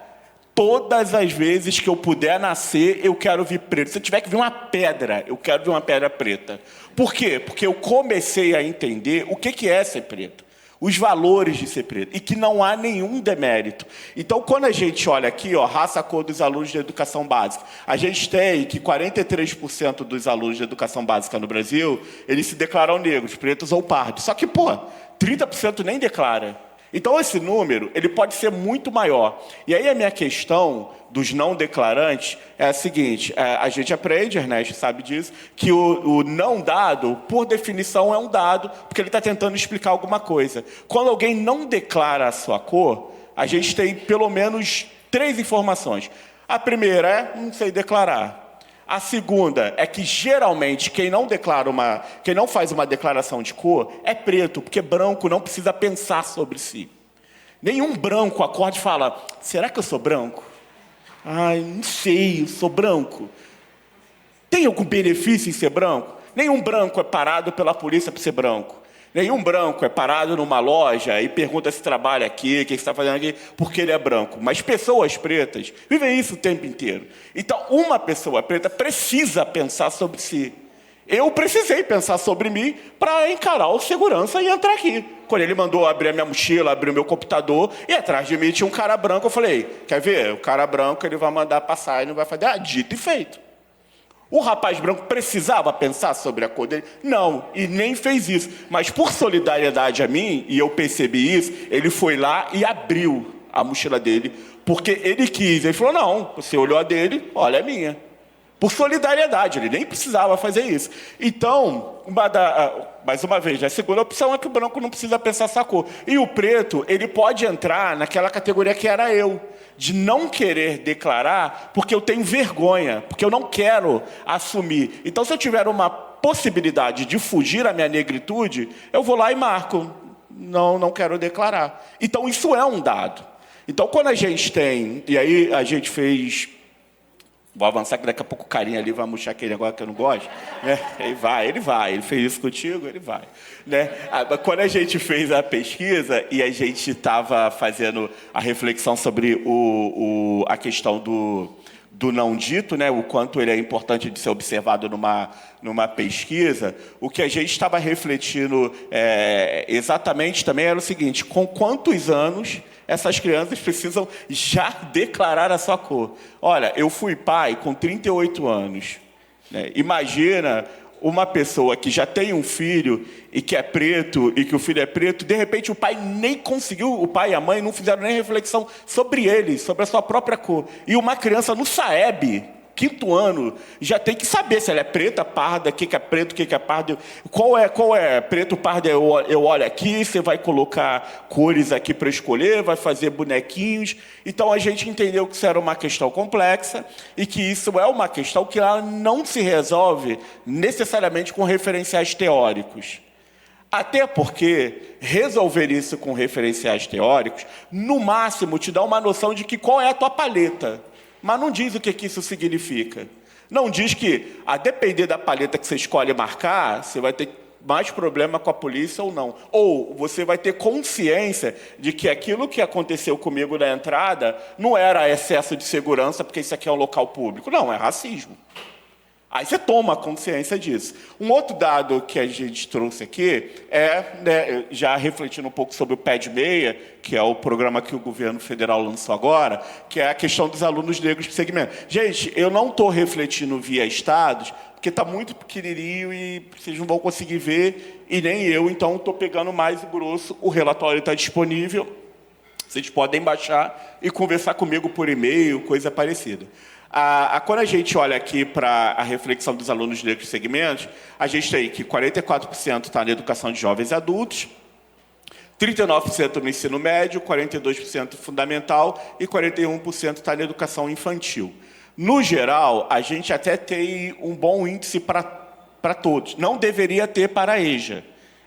todas as vezes que eu puder nascer, eu quero vir preto. Se eu tiver que vir uma pedra, eu quero vir uma pedra preta. Por quê? Porque eu comecei a entender o que é ser preto. Os valores de ser preto, e que não há nenhum demérito. Então, quando a gente olha aqui, ó, raça, cor dos alunos de educação básica, a gente tem que 43% dos alunos de educação básica no Brasil, eles se declaram negros, pretos ou pardos. Só que, 30% nem declara. Então, esse número ele pode ser muito maior. E aí a minha questão dos não declarantes é a seguinte, a gente aprende, Ernesto sabe disso, que o não dado, por definição, é um dado, porque ele está tentando explicar alguma coisa. Quando alguém não declara a sua cor, a gente tem pelo menos 3 informações. A primeira é, não sei declarar. A segunda é que, geralmente, quem não faz uma declaração de cor é preto, porque branco não precisa pensar sobre si. Nenhum branco acorda e fala, será que eu sou branco? Ai, não sei, eu sou branco. Tem algum benefício em ser branco? Nenhum branco é parado pela polícia por ser branco. Nenhum branco é parado numa loja e pergunta se trabalha aqui, o que você está fazendo aqui, porque ele é branco. Mas pessoas pretas vivem isso o tempo inteiro. Então, uma pessoa preta precisa pensar sobre si. Eu precisei pensar sobre mim para encarar o segurança e entrar aqui. Quando ele mandou abrir a minha mochila, abrir o meu computador, e atrás de mim tinha um cara branco, eu falei, quer ver? O cara branco ele vai mandar passar e não vai fazer. Dito e feito. O rapaz branco precisava pensar sobre a cor dele? Não, e nem fez isso. Mas por solidariedade a mim, e eu percebi isso, ele foi lá e abriu a mochila dele, porque ele quis. Ele falou, não, você olhou a dele, olha a minha. Por solidariedade, ele nem precisava fazer isso. Então, mais uma vez, a segunda opção é que o branco não precisa pensar essa cor. E o preto, ele pode entrar naquela categoria que era eu, de não querer declarar porque eu tenho vergonha, porque eu não quero assumir. Então, se eu tiver uma possibilidade de fugir à minha negritude, eu vou lá e marco. Não quero declarar. Então, isso é um dado. Então, quando a gente tem... E aí, a gente fez... Vou avançar que daqui a pouco o carinha ali vai murchar aquele negócio que eu não gosto. Né? Ele vai. Ele fez isso contigo, ele vai. Né? Quando a gente fez a pesquisa e a gente estava fazendo a reflexão sobre a questão do não dito, né? O quanto ele é importante de ser observado numa pesquisa, o que a gente estava refletindo exatamente também era o seguinte, com quantos anos essas crianças precisam já declarar a sua cor? Olha, eu fui pai com 38 anos. Né? Imagina uma pessoa que já tem um filho e que é preto, e que o filho é preto, de repente o pai nem conseguiu, o pai e a mãe não fizeram nem reflexão sobre ele, sobre a sua própria cor. E uma criança no SAEB, 5º ano, já tem que saber se ela é preta, parda, o que é preto, o que é pardo. Qual é preto, pardo, eu olho aqui, você vai colocar cores aqui para escolher, vai fazer bonequinhos. Então, a gente entendeu que isso era uma questão complexa e que isso é uma questão que ela não se resolve necessariamente com referenciais teóricos. Até porque resolver isso com referenciais teóricos, no máximo, te dá uma noção de que qual é a tua paleta. Mas não diz o que isso significa. Não diz que, a depender da paleta que você escolhe marcar, você vai ter mais problema com a polícia ou não. Ou você vai ter consciência de que aquilo que aconteceu comigo na entrada não era excesso de segurança, porque isso aqui é um local público. Não, é racismo. Aí você toma consciência disso. Um outro dado que a gente trouxe aqui é, já refletindo um pouco sobre o Pé de Meia, que é o programa que o governo federal lançou agora, que é a questão dos alunos negros de segmento. Gente, eu não estou refletindo via estados, porque está muito pequenininho e vocês não vão conseguir ver, e nem eu, então estou pegando mais o grosso. O relatório está disponível, vocês podem baixar e conversar comigo por e-mail, coisa parecida. Quando a gente olha aqui para a reflexão dos alunos negros de segmentos, a gente tem que 44% está na educação de jovens e adultos, 39% no ensino médio, 42% fundamental e 41% está na educação infantil. No geral, a gente até tem um bom índice para todos. Não deveria ter para a EJA.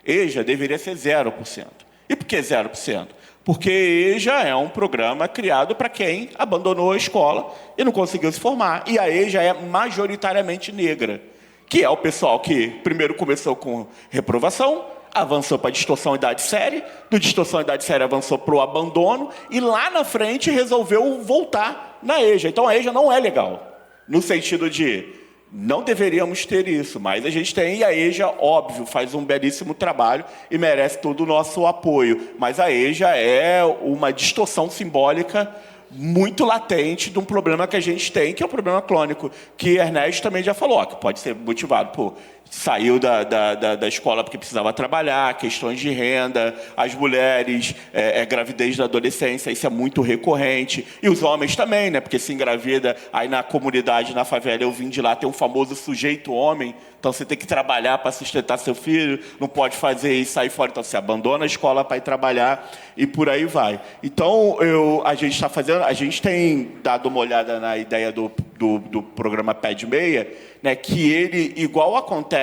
EJA deveria ser 0%. E por que 0%? Porque EJA é um programa criado para quem abandonou a escola e não conseguiu se formar. E a EJA é majoritariamente negra, que é o pessoal que primeiro começou com reprovação, avançou para distorção idade séria, do distorção idade séria avançou para o abandono e lá na frente resolveu voltar na EJA. Então a EJA não é legal, no sentido de não deveríamos ter isso, mas a gente tem, e a EJA, óbvio, faz um belíssimo trabalho e merece todo o nosso apoio. Mas a EJA é uma distorção simbólica muito latente de um problema que a gente tem, que é o problema crônico, que Ernesto também já falou, que pode ser motivado por saiu da escola porque precisava trabalhar, questões de renda, as mulheres, gravidez da adolescência, isso é muito recorrente, e os homens também, né, porque se engravida, aí na comunidade, na favela, eu vim de lá, tem um famoso sujeito homem, então você tem que trabalhar para sustentar seu filho, não pode fazer isso, sair fora, então você abandona a escola para ir trabalhar, e por aí vai. Então, a gente tem dado uma olhada na ideia do programa Pé de Meia, né, que ele, igual acontece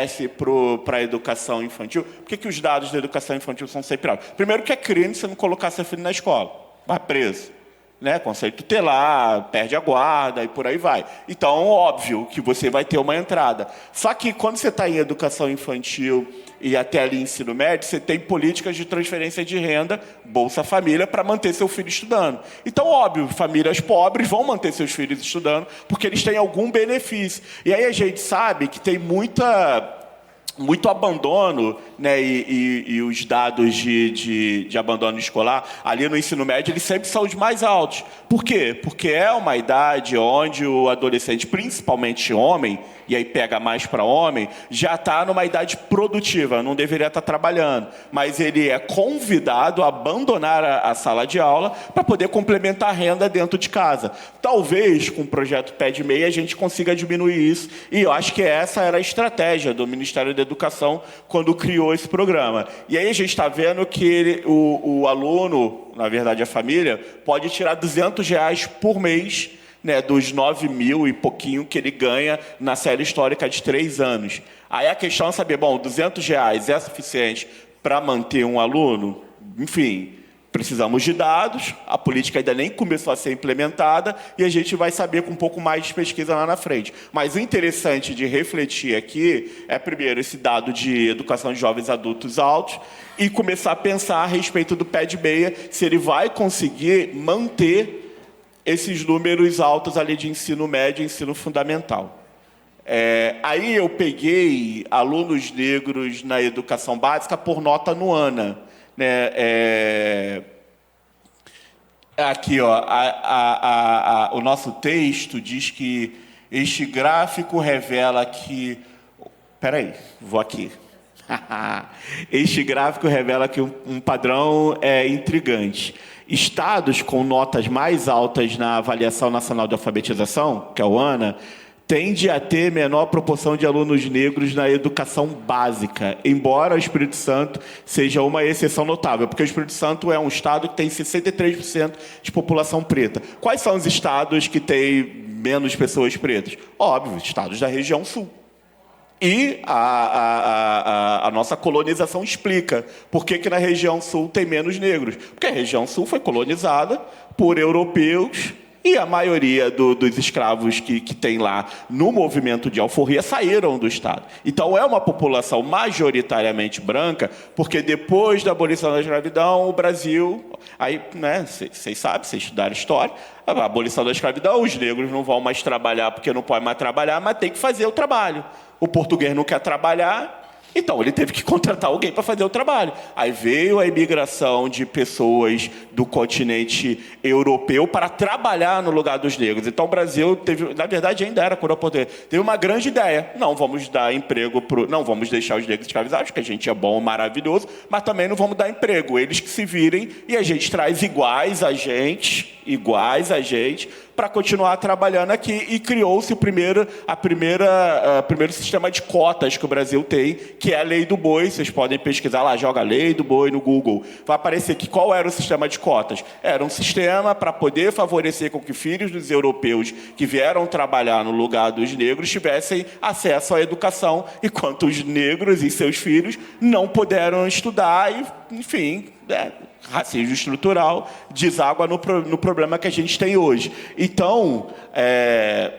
para a educação infantil. Por que os dados da educação infantil são sempre altos? Primeiro que é crime você não colocar seu filho na escola, vai preso, né, conselho tutelar, perde a guarda e por aí vai. Então, óbvio que você vai ter uma entrada. Só que quando você está em educação infantil e até ali ensino médio, você tem políticas de transferência de renda, Bolsa Família, para manter seu filho estudando. Então, óbvio, famílias pobres vão manter seus filhos estudando porque eles têm algum benefício. E aí a gente sabe que tem muito abandono, né, e os dados de abandono escolar, ali no ensino médio, eles sempre são os mais altos. Por quê? Porque é uma idade onde o adolescente, principalmente homem, e aí pega mais para homem, já está numa idade produtiva, não deveria estar trabalhando, mas ele é convidado a abandonar a sala de aula para poder complementar a renda dentro de casa. Talvez, com o projeto Pé de Meia, a gente consiga diminuir isso, e eu acho que essa era a estratégia do Ministério da Educação quando criou esse programa. E aí a gente está vendo que o aluno, na verdade a família, pode tirar R$200 por mês, né, dos 9 mil e pouquinho que ele ganha na série histórica de 3 anos. Aí a questão é saber, bom, R$200 é suficiente para manter um aluno? Enfim, precisamos de dados, a política ainda nem começou a ser implementada e a gente vai saber com um pouco mais de pesquisa lá na frente. Mas o interessante de refletir aqui é, primeiro, esse dado de educação de jovens adultos altos e começar a pensar a respeito do Pé de Meia, se ele vai conseguir manter esses números altos ali de ensino médio e ensino fundamental. Aí eu peguei alunos negros na educação básica por nota no ANA. Né, aqui, ó, o nosso texto diz que este gráfico revela que... Peraí, vou aqui. Este gráfico revela que um padrão intrigante. Estados com notas mais altas na Avaliação Nacional de Alfabetização, que é o ANA, tende a ter menor proporção de alunos negros na educação básica, embora o Espírito Santo seja uma exceção notável, porque o Espírito Santo é um estado que tem 63% de população preta. Quais são os estados que têm menos pessoas pretas? Óbvio, estados da região sul. E a nossa colonização explica por que na região sul tem menos negros. Porque a região sul foi colonizada por europeus E a maioria dos escravos que tem lá no movimento de alforria saíram do Estado. Então, é uma população majoritariamente branca, porque depois da abolição da escravidão, o Brasil... Aí, né, vocês sabem, vocês estudaram história, a abolição da escravidão, os negros não vão mais trabalhar porque não podem mais trabalhar, mas tem que fazer o trabalho. O português não quer trabalhar, então ele teve que contratar alguém para fazer o trabalho. Aí veio a imigração de pessoas do continente europeu para trabalhar no lugar dos negros. Então o Brasil teve, na verdade ainda era coroa portuguesa, teve uma grande ideia. Não vamos dar emprego, não vamos deixar os negros escravizados, porque a gente é bom, maravilhoso, mas também não vamos dar emprego. Eles que se virem e a gente traz iguais a gente, para continuar trabalhando aqui. E criou-se o primeiro sistema de cotas que o Brasil tem, que é a Lei do Boi. Vocês podem pesquisar lá, joga Lei do Boi no Google. Vai aparecer que qual era o sistema de cotas. Era um sistema para poder favorecer com que filhos dos europeus que vieram trabalhar no lugar dos negros tivessem acesso à educação, enquanto os negros e seus filhos não puderam estudar e, enfim... racismo estrutural deságua no problema que a gente tem hoje. Então, é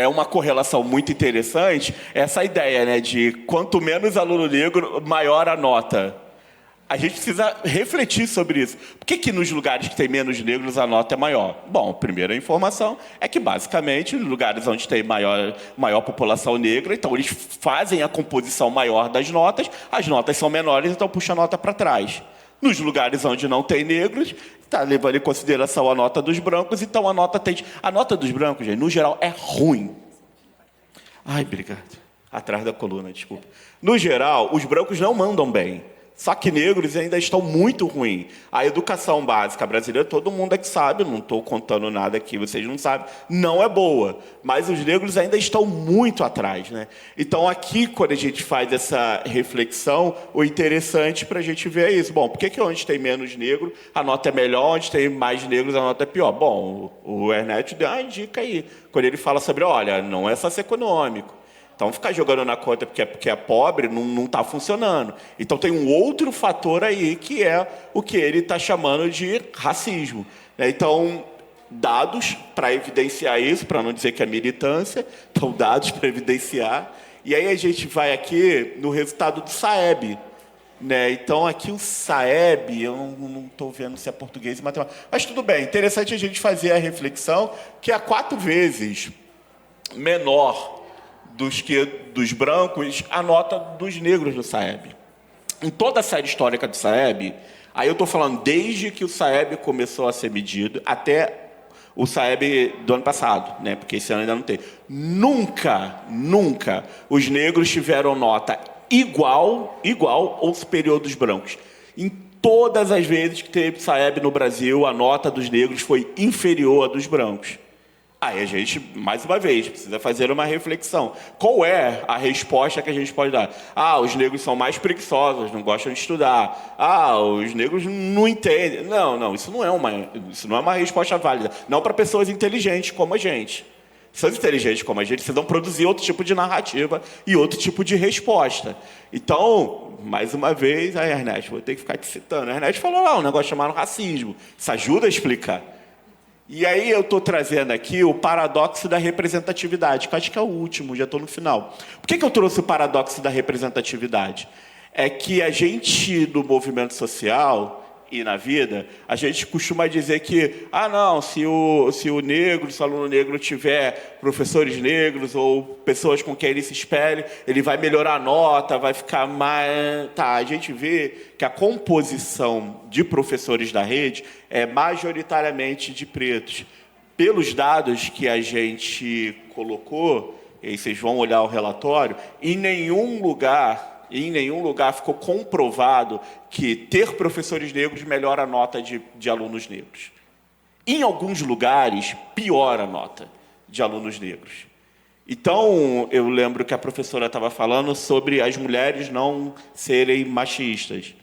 uma correlação muito interessante essa ideia, né, de quanto menos aluno negro, maior a nota. A gente precisa refletir sobre isso. Por que nos lugares que tem menos negros a nota é maior? Bom, a primeira informação é que, basicamente, nos lugares onde tem maior população negra, então eles fazem a composição maior das notas, as notas são menores, então puxa a nota para trás. Nos lugares onde não tem negros, está levando em consideração a nota dos brancos, então a nota dos brancos, gente, no geral, é ruim. Ai, obrigado. Atrás da coluna, desculpa. No geral, os brancos não mandam bem. Só que negros ainda estão muito ruins. A educação básica brasileira, todo mundo é que sabe, não estou contando nada aqui, vocês não sabem, não é boa. Mas os negros ainda estão muito atrás, né? Então, aqui, quando a gente faz essa reflexão, o interessante para a gente ver é isso. Bom, por que onde tem menos negro, a nota é melhor, onde tem mais negros, a nota é pior? Bom, o Ernesto deu uma dica aí, quando ele fala sobre, olha, não é socioeconômico. Então, ficar jogando na conta porque é pobre não está funcionando. Então, tem um outro fator aí, que é o que ele está chamando de racismo. Então, dados para evidenciar isso, para não dizer que é militância, então, dados para evidenciar. E aí a gente vai aqui no resultado do SAEB. Então, aqui o SAEB, eu não estou vendo se é português e matemática. Mas tudo bem, interessante a gente fazer a reflexão que é 4 vezes menor dos brancos, a nota dos negros do SAEB. Em toda a série histórica do SAEB, aí eu estou falando desde que o SAEB começou a ser medido até o SAEB do ano passado, né? Porque esse ano ainda não tem. Nunca os negros tiveram nota igual ou superior dos brancos. Em todas as vezes que teve SAEB no Brasil, a nota dos negros foi inferior à dos brancos. Aí a gente, mais uma vez, precisa fazer uma reflexão. Qual é a resposta que a gente pode dar? Os negros são mais preguiçosos, não gostam de estudar. Os negros não entendem. Não, isso não é uma resposta válida. Não para pessoas inteligentes como a gente. Pessoas inteligentes como a gente precisam produzir outro tipo de narrativa e outro tipo de resposta. Então, mais uma vez, Ernesto, vou ter que ficar te citando. Ernesto falou um negócio chamado racismo. Isso ajuda a explicar. E aí eu estou trazendo aqui o paradoxo da representatividade, que eu acho que é o último, já estou no final. Por que eu trouxe o paradoxo da representatividade? É que a gente, do movimento social e na vida, a gente costuma dizer que, se o aluno negro tiver professores negros ou pessoas com quem ele se espelhe, ele vai melhorar a nota, vai ficar mais... A gente vê que a composição de professores da rede é majoritariamente de pretos. Pelos dados que a gente colocou, e aí vocês vão olhar o relatório, em nenhum lugar ficou comprovado que ter professores negros melhora a nota de alunos negros. Em alguns lugares, piora a nota de alunos negros. Então, eu lembro que a professora estava falando sobre as mulheres não serem machistas.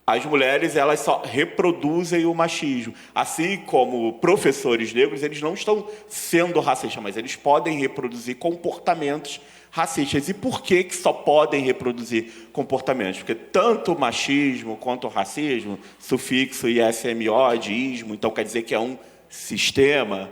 As mulheres, elas só reproduzem o machismo. Assim como professores negros, eles não estão sendo racistas, mas eles podem reproduzir comportamentos racistas. E por que só podem reproduzir comportamentos? Porque tanto o machismo quanto o racismo, sufixo ISMO, de ismo, então quer dizer que é um sistema,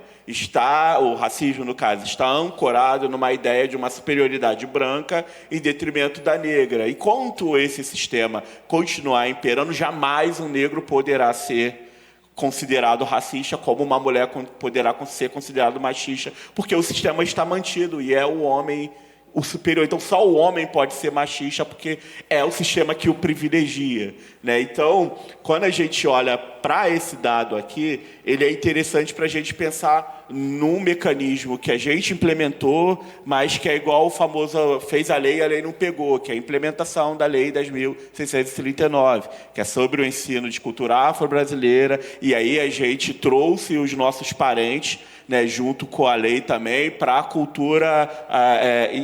o racismo, no caso, está ancorado numa ideia de uma superioridade branca em detrimento da negra. Enquanto esse sistema continuar imperando, jamais um negro poderá ser considerado racista, como uma mulher poderá ser considerado machista, porque o sistema está mantido e é o homem o superior. Então, só o homem pode ser machista, porque é o sistema que o privilegia, né? Então, quando a gente olha para esse dado aqui, ele é interessante para a gente pensar num mecanismo que a gente implementou, mas que é igual o famoso fez a lei e a lei não pegou, que é a implementação da Lei 10.639, que é sobre o ensino de cultura afro-brasileira, e aí a gente trouxe os nossos parentes, né, junto com a lei também, para a cultura...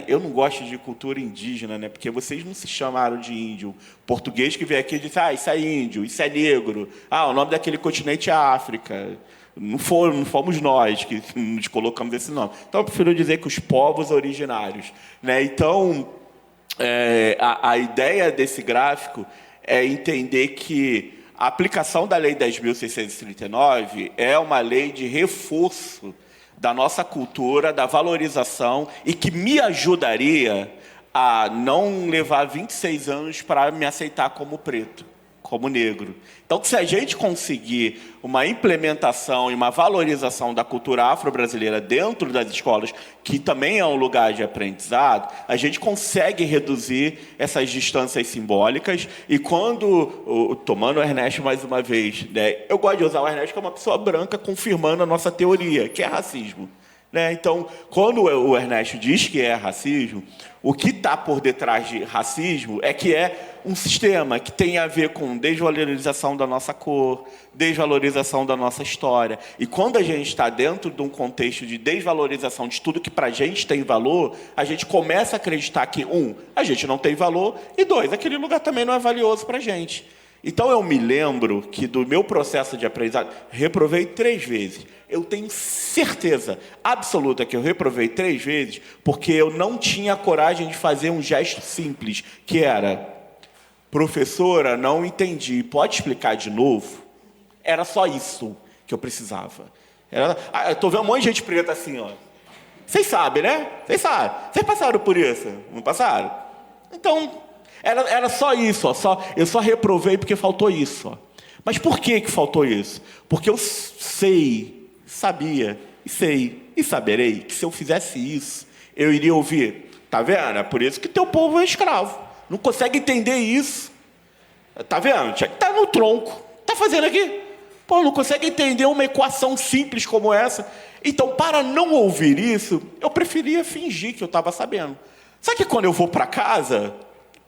eu não gosto de cultura indígena, né, porque vocês não se chamaram de índio. O português que veio aqui disse, isso é índio, isso é negro. O nome daquele continente é África. Não fomos nós que nos colocamos esse nome. Então, eu prefiro dizer que os povos originários, né? Então, a ideia desse gráfico é entender que a aplicação da Lei 10.639 é uma lei de reforço da nossa cultura, da valorização, e que me ajudaria a não levar 26 anos para me aceitar como preto, como negro. Então, se a gente conseguir uma implementação e uma valorização da cultura afro-brasileira dentro das escolas, que também é um lugar de aprendizado, a gente consegue reduzir essas distâncias simbólicas. E quando, tomando o Ernesto mais uma vez, né, eu gosto de usar o Ernesto como uma pessoa branca confirmando a nossa teoria, que é racismo. Então, quando o Ernesto diz que é racismo, o que está por detrás de racismo é que é um sistema que tem a ver com desvalorização da nossa cor, desvalorização da nossa história. E quando a gente está dentro de um contexto de desvalorização de tudo que para a gente tem valor, a gente começa a acreditar que, a gente não tem valor, e 2, aquele lugar também não é valioso para a gente. Então, eu me lembro que do meu processo de aprendizado, reprovei 3 vezes. Eu tenho certeza absoluta que eu reprovei 3 vezes porque eu não tinha coragem de fazer um gesto simples, que era, professora, não entendi, pode explicar de novo? Era só isso que eu precisava. Eu estou vendo um monte de gente preta assim, ó. Vocês sabem, né? Vocês sabem. Vocês passaram por isso? Não passaram? Então... Era só isso, eu só reprovei porque faltou isso. Mas por que faltou isso? Porque eu sabia e saberei que se eu fizesse isso, eu iria ouvir, tá vendo? É por isso que teu povo é escravo. Não consegue entender isso. Tá vendo? Tinha que estar no tronco. Tá fazendo aqui? Não consegue entender uma equação simples como essa. Então, para não ouvir isso, eu preferia fingir que eu estava sabendo. Sabe que quando eu vou para casa...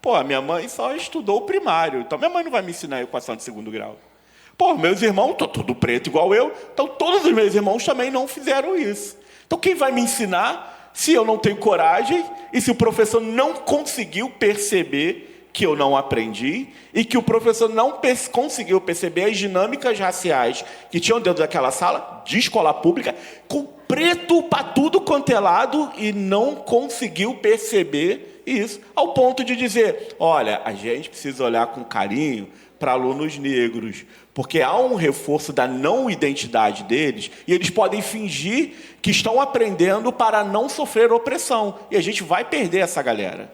a minha mãe só estudou o primário, então minha mãe não vai me ensinar a equação de 2º grau. Meus irmãos estão tudo preto igual eu, então todos os meus irmãos também não fizeram isso. Então quem vai me ensinar se eu não tenho coragem e se o professor não conseguiu perceber que eu não aprendi e que o professor não conseguiu perceber as dinâmicas raciais que tinham dentro daquela sala de escola pública com preto para tudo quanto é lado e não conseguiu perceber isso, ao ponto de dizer, olha, a gente precisa olhar com carinho para alunos negros, porque há um reforço da não identidade deles e eles podem fingir que estão aprendendo para não sofrer opressão. E a gente vai perder essa galera.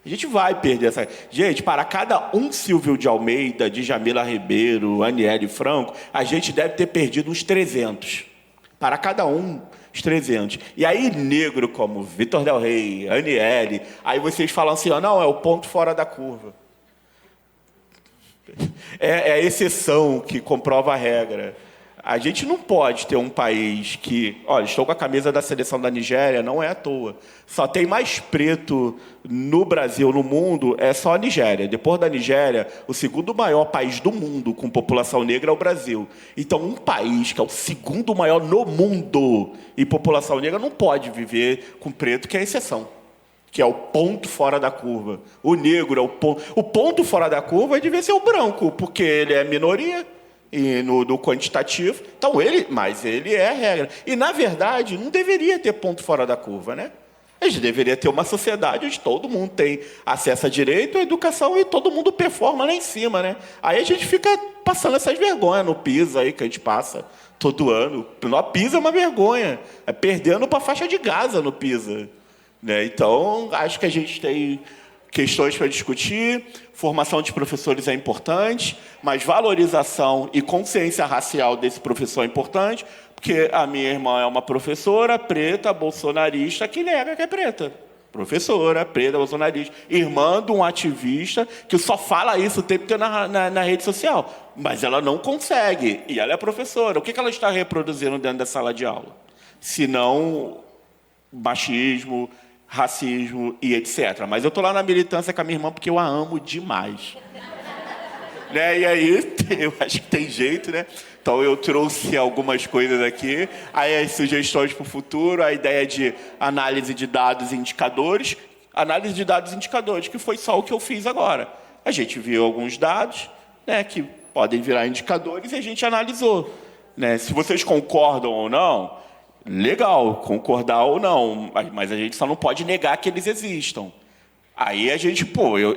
A gente vai perder essa... Gente, para cada um Silvio de Almeida, Djamila Ribeiro, Aniele Franco, a gente deve ter perdido uns 300. Para cada um, os 300. E aí, negro como Vitor Del Rey, Aniele, aí vocês falam assim, não, é o ponto fora da curva. É a exceção que comprova a regra. A gente não pode ter um país que... Olha, estou com a camisa da seleção da Nigéria, não é à toa. Só tem mais preto no Brasil, no mundo, é só a Nigéria. Depois da Nigéria, o 2º maior país do mundo com população negra é o Brasil. Então, um país que é o 2º maior no mundo em população negra não pode viver com preto, que é a exceção, que é o ponto fora da curva. O negro é o ponto... O ponto fora da curva devia ser o branco, porque ele é minoria... E no quantitativo, então mas ele é a regra. E, na verdade, não deveria ter ponto fora da curva, né? A gente deveria ter uma sociedade onde todo mundo tem acesso a direito, à educação e todo mundo performa lá em cima, né? Aí a gente fica passando essas vergonhas no PISA aí que a gente passa todo ano. No PISA é uma vergonha. É perdendo para a faixa de Gaza no PISA. Né? Então, acho que a gente tem questões para discutir. Formação de professores é importante, mas valorização e consciência racial desse professor é importante, porque a minha irmã é uma professora preta, bolsonarista, que nega que é preta. Professora, preta, bolsonarista. Irmã de um ativista que só fala isso o tempo inteiro na rede social. Mas ela não consegue. E ela é professora. O que ela está reproduzindo dentro da sala de aula? Se não machismo, racismo e etc. Mas eu estou lá na militância com a minha irmã porque eu a amo demais. Né? E aí, eu acho que tem jeito, né? Então, eu trouxe algumas coisas aqui. Aí, as sugestões para o futuro, a ideia de análise de dados e indicadores. Análise de dados e indicadores, que foi só o que eu fiz agora. A gente viu alguns dados, né, que podem virar indicadores e a gente analisou. Né? Se vocês concordam ou não, legal, concordar ou não, mas a gente só não pode negar que eles existam. Aí a gente,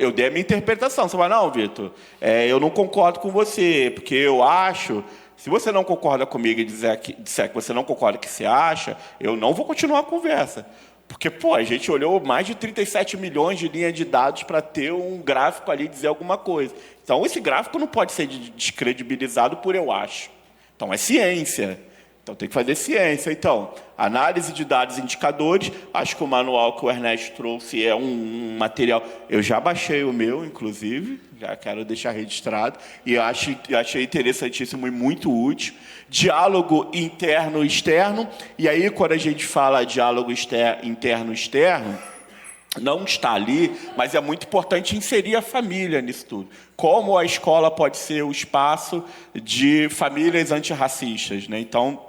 eu dei a minha interpretação. Você vai, não, Vitor, eu não concordo com você, porque eu acho... Se você não concorda comigo e disser que você não concorda com o que você acha, eu não vou continuar a conversa. Porque, a gente olhou mais de 37 milhões de linhas de dados para ter um gráfico ali dizer alguma coisa. Então, esse gráfico não pode ser descredibilizado por eu acho. Então, é ciência. Então, tem que fazer ciência. Então, análise de dados e indicadores. Acho que o manual que o Ernesto trouxe é um material... Eu já baixei o meu, inclusive. Já quero deixar registrado. E eu achei interessantíssimo e muito útil. Diálogo interno e externo. E aí, quando a gente fala diálogo interno e externo, não está ali, mas é muito importante inserir a família nisso tudo. Como a escola pode ser o espaço de famílias antirracistas, né? Então,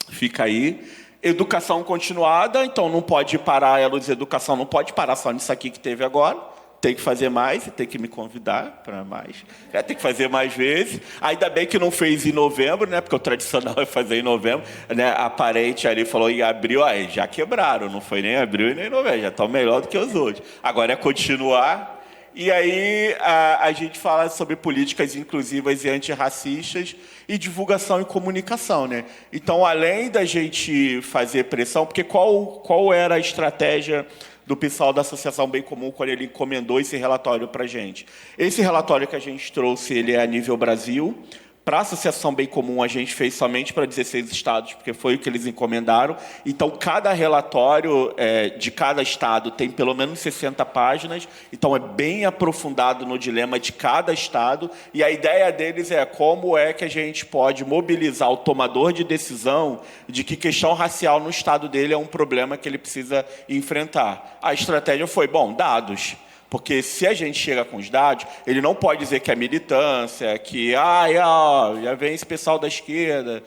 fica aí. Educação continuada, então não pode parar, a luz educação não pode parar só nisso aqui que teve agora. Tem que fazer mais e tem que me convidar para mais. Tem que fazer mais vezes. Ainda bem que não fez em novembro, né? Porque o tradicional é fazer em novembro. Né? A parente ali falou em abril, aí já quebraram, não foi nem abril e nem novembro, já estão melhor do que os outros. Agora é continuar. E aí a gente fala sobre políticas inclusivas e antirracistas e divulgação e comunicação, né? Então, além da gente fazer pressão, porque qual era a estratégia do pessoal da Associação Bem Comum quando ele encomendou esse relatório para a gente? Esse relatório que a gente trouxe, ele é a nível Brasil. Para a Associação Bem Comum, a gente fez somente para 16 estados, porque foi o que eles encomendaram. Então, cada relatório de cada estado tem pelo menos 60 páginas. Então, é bem aprofundado no dilema de cada estado. E a ideia deles é como é que a gente pode mobilizar o tomador de decisão de que questão racial no estado dele é um problema que ele precisa enfrentar. A estratégia foi, dados. Porque se a gente chega com os dados, ele não pode dizer que é militância, que já vem esse pessoal da esquerda,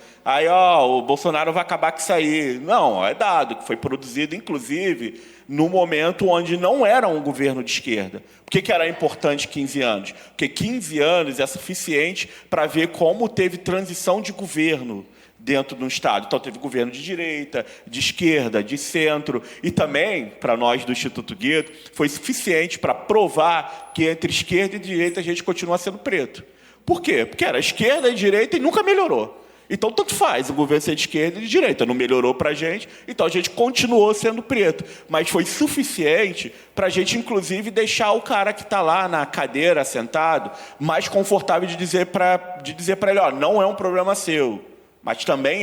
o Bolsonaro vai acabar com isso aí. Não, é dado, que foi produzido, inclusive, no momento onde não era um governo de esquerda. Por que era importante 15 anos? Porque 15 anos é suficiente para ver como teve transição de governo dentro do Estado. Então, teve governo de direita, de esquerda, de centro. E também, para nós do Instituto Gueto, foi suficiente para provar que entre esquerda e direita a gente continua sendo preto. Por quê? Porque era esquerda e direita e nunca melhorou. Então, tanto faz o governo ser de esquerda e de direita. Não melhorou para a gente, então a gente continuou sendo preto. Mas foi suficiente para a gente, inclusive, deixar o cara que está lá na cadeira, sentado, mais confortável de dizer para ele, não é um problema seu. Mas também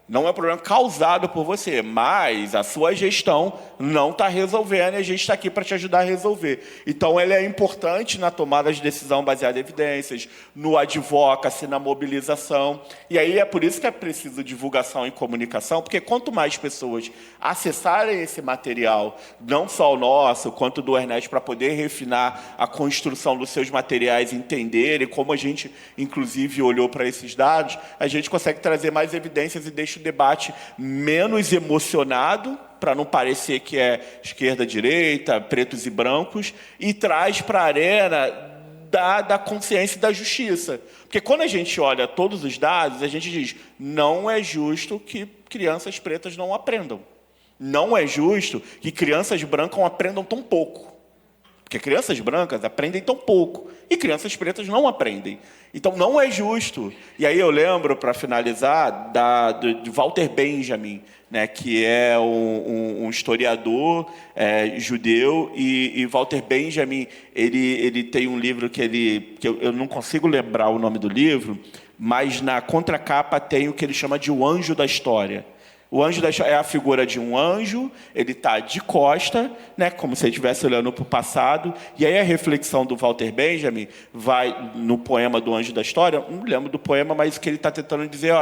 não é um problema causado por você, mas a sua gestão não está resolvendo e a gente está aqui para te ajudar a resolver. Então, ele é importante na tomada de decisão baseada em evidências, no advocacy, na mobilização. E aí é por isso que é preciso divulgação e comunicação, porque quanto mais pessoas acessarem esse material, não só o nosso, quanto do Ernesto, para poder refinar a construção dos seus materiais, entenderem como a gente, inclusive, olhou para esses dados, a gente consegue trazer mais evidências e deixa o debate menos emocionado, para não parecer que é esquerda-direita, pretos e brancos, e traz para a arena da consciência e da justiça. Porque quando a gente olha todos os dados, a gente diz, não é justo que crianças pretas não aprendam. Não é justo que crianças brancas aprendam tão pouco. Porque crianças brancas aprendem tão pouco e crianças pretas não aprendem. Então, não é justo. E aí eu lembro, para finalizar, de Walter Benjamin, né, que é um historiador judeu. E Walter Benjamin ele tem um livro que eu não consigo lembrar o nome do livro, mas na contracapa tem o que ele chama de o anjo da história. O anjo da história é a figura de um anjo, ele está de costa, né, como se ele estivesse olhando para o passado. E aí a reflexão do Walter Benjamin vai no poema do Anjo da História, não lembro do poema, mas o que ele está tentando dizer,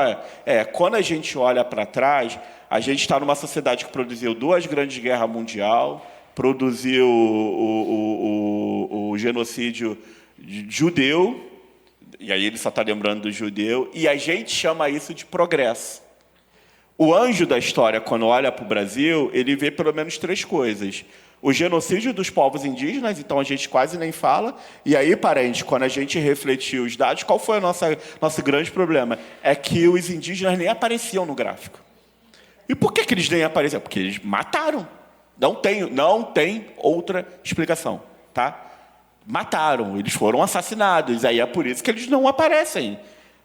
quando a gente olha para trás, a gente está numa sociedade que produziu 2 grandes guerras mundiais, produziu o genocídio judeu, e aí ele só está lembrando do judeu, e a gente chama isso de progresso. O anjo da história, quando olha para o Brasil, ele vê pelo menos 3 coisas. O genocídio dos povos indígenas, então a gente quase nem fala. E aí, parente, quando a gente refletiu os dados, qual foi o nosso grande problema? É que os indígenas nem apareciam no gráfico. E por que eles nem apareciam? Porque eles mataram. Não tem outra explicação. Tá? Mataram, eles foram assassinados. Aí é por isso que eles não aparecem.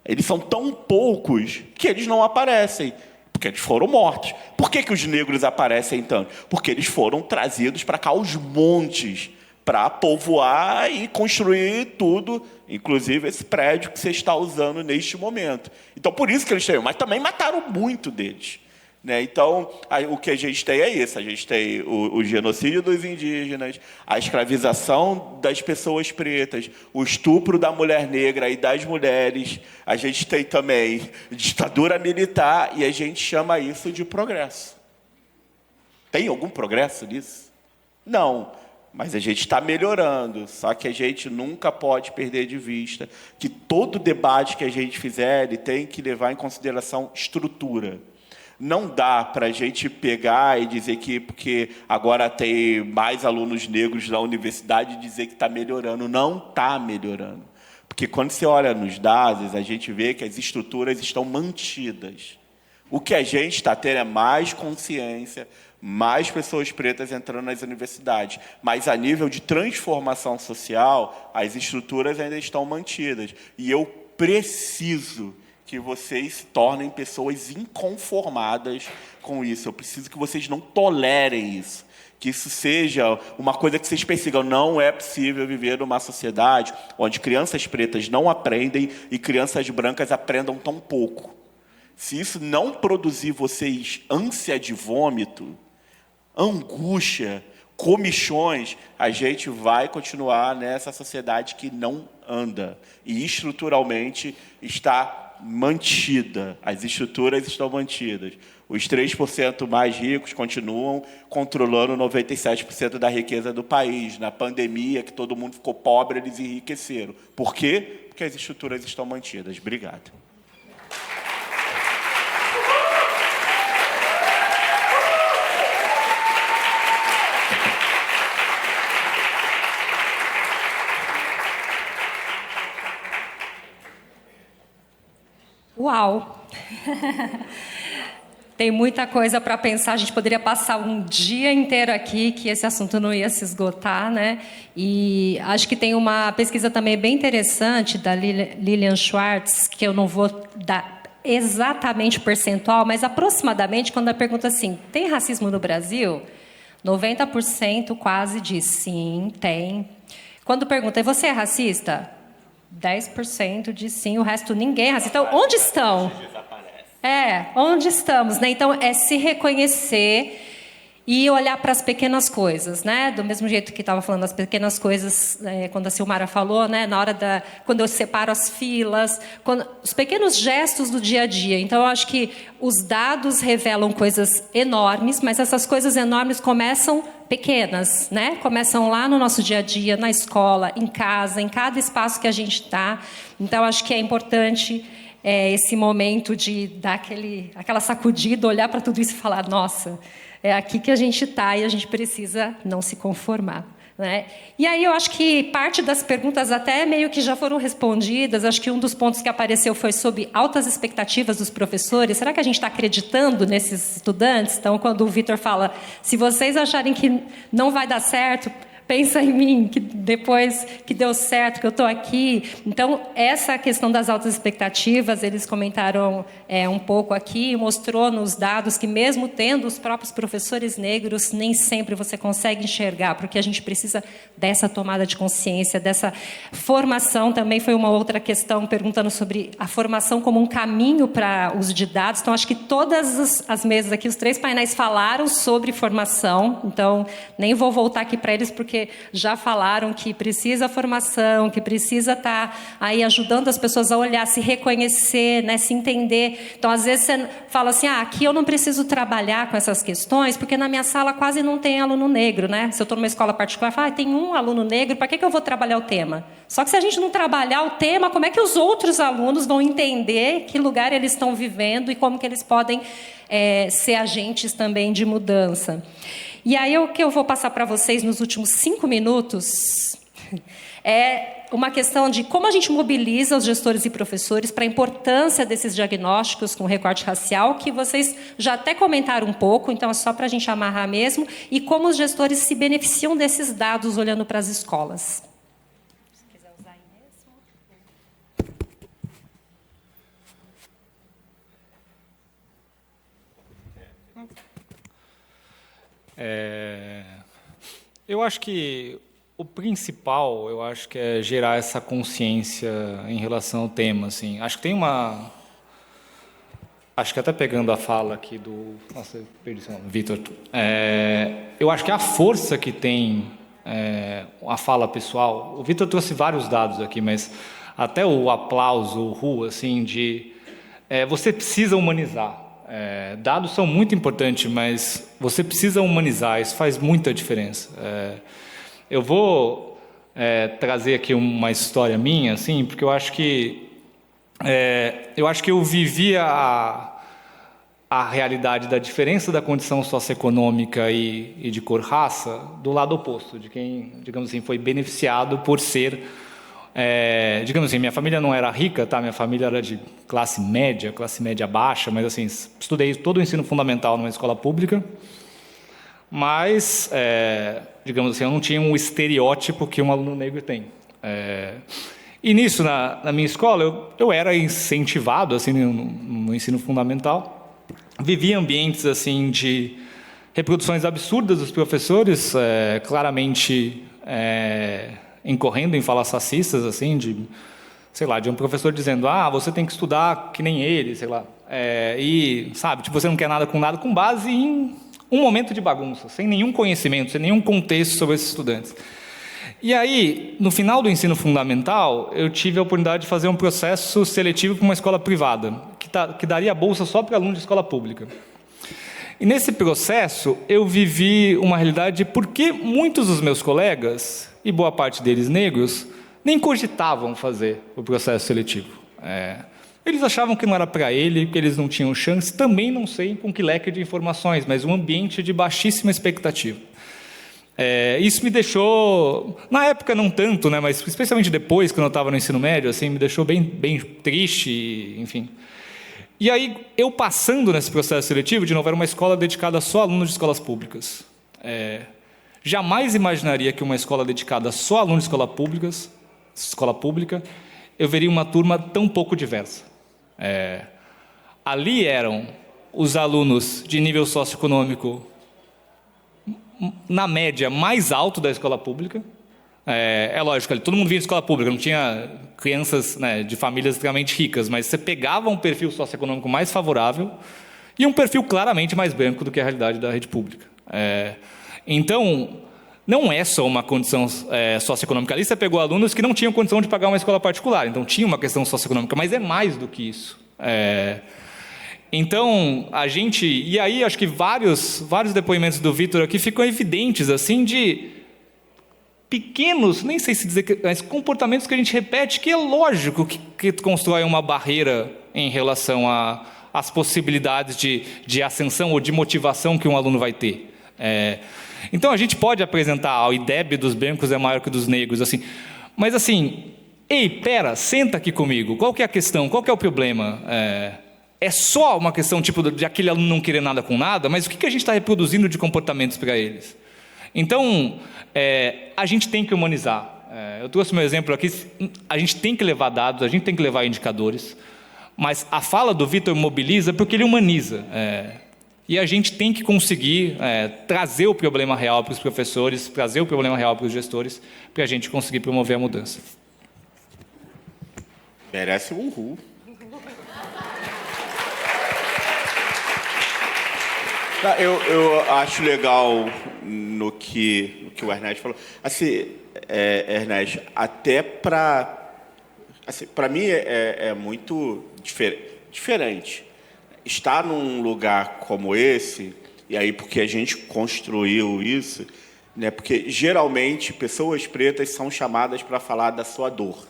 Eles são tão poucos que eles não aparecem. Porque eles foram mortos. Por que os negros aparecem tanto? Porque eles foram trazidos para cá aos montes, para povoar e construir tudo, inclusive esse prédio que você está usando neste momento. Então, por isso que eles têm. Mas também mataram muito deles. Né? Então, o que a gente tem é isso. A gente tem o genocídio dos indígenas, a escravização das pessoas pretas, o estupro da mulher negra e das mulheres. A gente tem também ditadura militar e a gente chama isso de progresso. Tem algum progresso nisso? Não, mas a gente está melhorando. Só que a gente nunca pode perder de vista que todo debate que a gente fizer, ele tem que levar em consideração estrutura. Não dá para a gente pegar e dizer que porque agora tem mais alunos negros na universidade dizer que está melhorando. Não está melhorando. Porque quando você olha nos dados, a gente vê que as estruturas estão mantidas. O que a gente está tendo é mais consciência, mais pessoas pretas entrando nas universidades. Mas, a nível de transformação social, as estruturas ainda estão mantidas. E eu preciso que vocês se tornem pessoas inconformadas com isso. Eu preciso que vocês não tolerem isso. Que isso seja uma coisa que vocês persigam. Não é possível viver numa sociedade onde crianças pretas não aprendem e crianças brancas aprendam tão pouco. Se isso não produzir vocês ânsia de vômito, angústia, comichões, a gente vai continuar nessa sociedade que não anda. E estruturalmente está mantida, as estruturas estão mantidas. Os 3% mais ricos continuam controlando 97% da riqueza do país. Na pandemia, que todo mundo ficou pobre, eles enriqueceram. Por quê? Porque as estruturas estão mantidas. Obrigado. Uau! Tem muita coisa para pensar. A gente poderia passar um dia inteiro aqui, que esse assunto não ia se esgotar, né? E acho que tem uma pesquisa também bem interessante da Lilian Schwartz, que eu não vou dar exatamente o percentual, mas aproximadamente, quando ela pergunta assim, tem racismo no Brasil? 90% quase diz sim, tem. Quando pergunta, e você é racista? 10% diz sim, o resto ninguém é racista. Então, onde estão? Onde estamos? Né? Então, é se reconhecer e olhar para as pequenas coisas, né? Do mesmo jeito que estava falando das pequenas coisas, quando a Silmara falou, né? Na hora quando eu separo as filas, os pequenos gestos do dia a dia. Então, eu acho que os dados revelam coisas enormes, mas essas coisas enormes começam pequenas, né? Começam lá no nosso dia a dia, na escola, em casa, em cada espaço que a gente está. Então, acho que é importante esse momento de dar aquela sacudida, olhar para tudo isso e falar, nossa, é aqui que a gente está e a gente precisa não se conformar. né? E aí eu acho que parte das perguntas até meio que já foram respondidas. Acho que um dos pontos que apareceu foi sobre altas expectativas dos professores. Será que a gente está acreditando nesses estudantes? Então, quando o Vitor fala, se vocês acharem que não vai dar certo, pensa em mim, que depois que deu certo, que eu estou aqui. Então, essa questão das altas expectativas, eles comentaram um pouco aqui, mostrou nos dados que mesmo tendo os próprios professores negros, nem sempre você consegue enxergar, porque a gente precisa dessa tomada de consciência, dessa formação. Também foi uma outra questão perguntando sobre a formação como um caminho para o uso de dados. Então, acho que todas as mesas aqui, os 3 painéis falaram sobre formação. Então, nem vou voltar aqui para eles, porque já falaram que precisa formação, que precisa estar aí ajudando as pessoas a olhar, se reconhecer, né, se entender. Então, às vezes, você fala assim, aqui eu não preciso trabalhar com essas questões, porque na minha sala quase não tem aluno negro, né? Se eu estou numa escola particular, fala, tem um aluno negro, para que eu vou trabalhar o tema? Só que se a gente não trabalhar o tema, como é que os outros alunos vão entender que lugar eles estão vivendo e como que eles podem ser agentes também de mudança? E aí o que eu vou passar para vocês nos últimos 5 minutos é uma questão de como a gente mobiliza os gestores e professores para a importância desses diagnósticos com recorte racial, que vocês já até comentaram um pouco, então é só para a gente amarrar mesmo, e como os gestores se beneficiam desses dados olhando para as escolas. Se quiser usar aí mesmo. Eu acho que o principal, é gerar essa consciência em relação ao tema, assim. Acho que tem uma... Acho que até pegando a fala aqui do... Nossa, eu perdi seu nome, Vitor. Eu acho que a força que tem a fala pessoal... O Vitor trouxe vários dados aqui, mas até o aplauso, o RU, assim, de... você precisa humanizar. Dados são muito importantes, mas você precisa humanizar, isso faz muita diferença. Eu vou trazer aqui uma história minha, assim, porque eu acho que eu vivi a realidade da diferença da condição socioeconômica e de cor, raça, do lado oposto, de quem, digamos assim, foi beneficiado por ser... digamos assim, minha família não era rica, tá? Minha família era de classe média baixa, mas assim, estudei todo o ensino fundamental numa escola pública, mas, digamos assim, eu não tinha um estereótipo que um aluno negro tem. E nisso, na minha escola, eu era incentivado, assim, no ensino fundamental, vivia ambientes, assim, de reproduções absurdas dos professores, claramente... incorrendo em falas racistas, assim, de um professor dizendo, você tem que estudar que nem ele, e, sabe, tipo, você não quer nada, com base em um momento de bagunça, sem nenhum conhecimento, sem nenhum contexto sobre esses estudantes. E aí, no final do ensino fundamental, eu tive a oportunidade de fazer um processo seletivo para uma escola privada, que daria bolsa só para alunos de escola pública. E nesse processo, eu vivi uma realidade de por que muitos dos meus colegas, e boa parte deles negros, nem cogitavam fazer o processo seletivo. Eles achavam que não era para ele, que eles não tinham chance, também não sei com que leque de informações, mas um ambiente de baixíssima expectativa. Isso me deixou, na época não tanto, né, mas especialmente depois, quando eu estava no ensino médio, assim, me deixou bem, bem triste, enfim. E aí, eu passando nesse processo seletivo, de novo, era uma escola dedicada só a alunos de escolas públicas. Jamais imaginaria que uma escola dedicada só a alunos de escola pública, eu veria uma turma tão pouco diversa. Ali eram os alunos de nível socioeconômico, na média, mais alto da escola pública. Lógico, ali, todo mundo vinha de escola pública, não tinha crianças, né, de famílias extremamente ricas, mas você pegava um perfil socioeconômico mais favorável e um perfil claramente mais branco do que a realidade da rede pública. Então, não é só uma condição socioeconômica. Ali você pegou alunos que não tinham condição de pagar uma escola particular, então tinha uma questão socioeconômica, mas é mais do que isso. Então, e aí acho que vários depoimentos do Vitor aqui ficam evidentes, assim, de pequenos, nem sei se dizer, mas comportamentos que a gente repete, que é lógico que constrói uma barreira em relação às possibilidades de ascensão ou de motivação que um aluno vai ter. Então, a gente pode apresentar o IDEB dos brancos é maior que o dos negros, assim, mas assim, ei, pera, senta aqui comigo, qual que é a questão, qual que é o problema? É só uma questão tipo de aquele aluno não querer nada com nada, mas o que a gente está reproduzindo de comportamentos para eles? Então, a gente tem que humanizar. Eu trouxe meu exemplo aqui, a gente tem que levar dados, a gente tem que levar indicadores, mas a fala do Vitor mobiliza porque ele humaniza. E a gente tem que conseguir trazer o problema real para os professores, trazer o problema real para os gestores, para a gente conseguir promover a mudança. Merece um uhul. Eu acho legal no que o Ernesto falou. Assim, Ernesto, até para... Assim, para mim é muito diferente. Estar num lugar como esse, e aí porque a gente construiu isso, né, porque geralmente pessoas pretas são chamadas para falar da sua dor,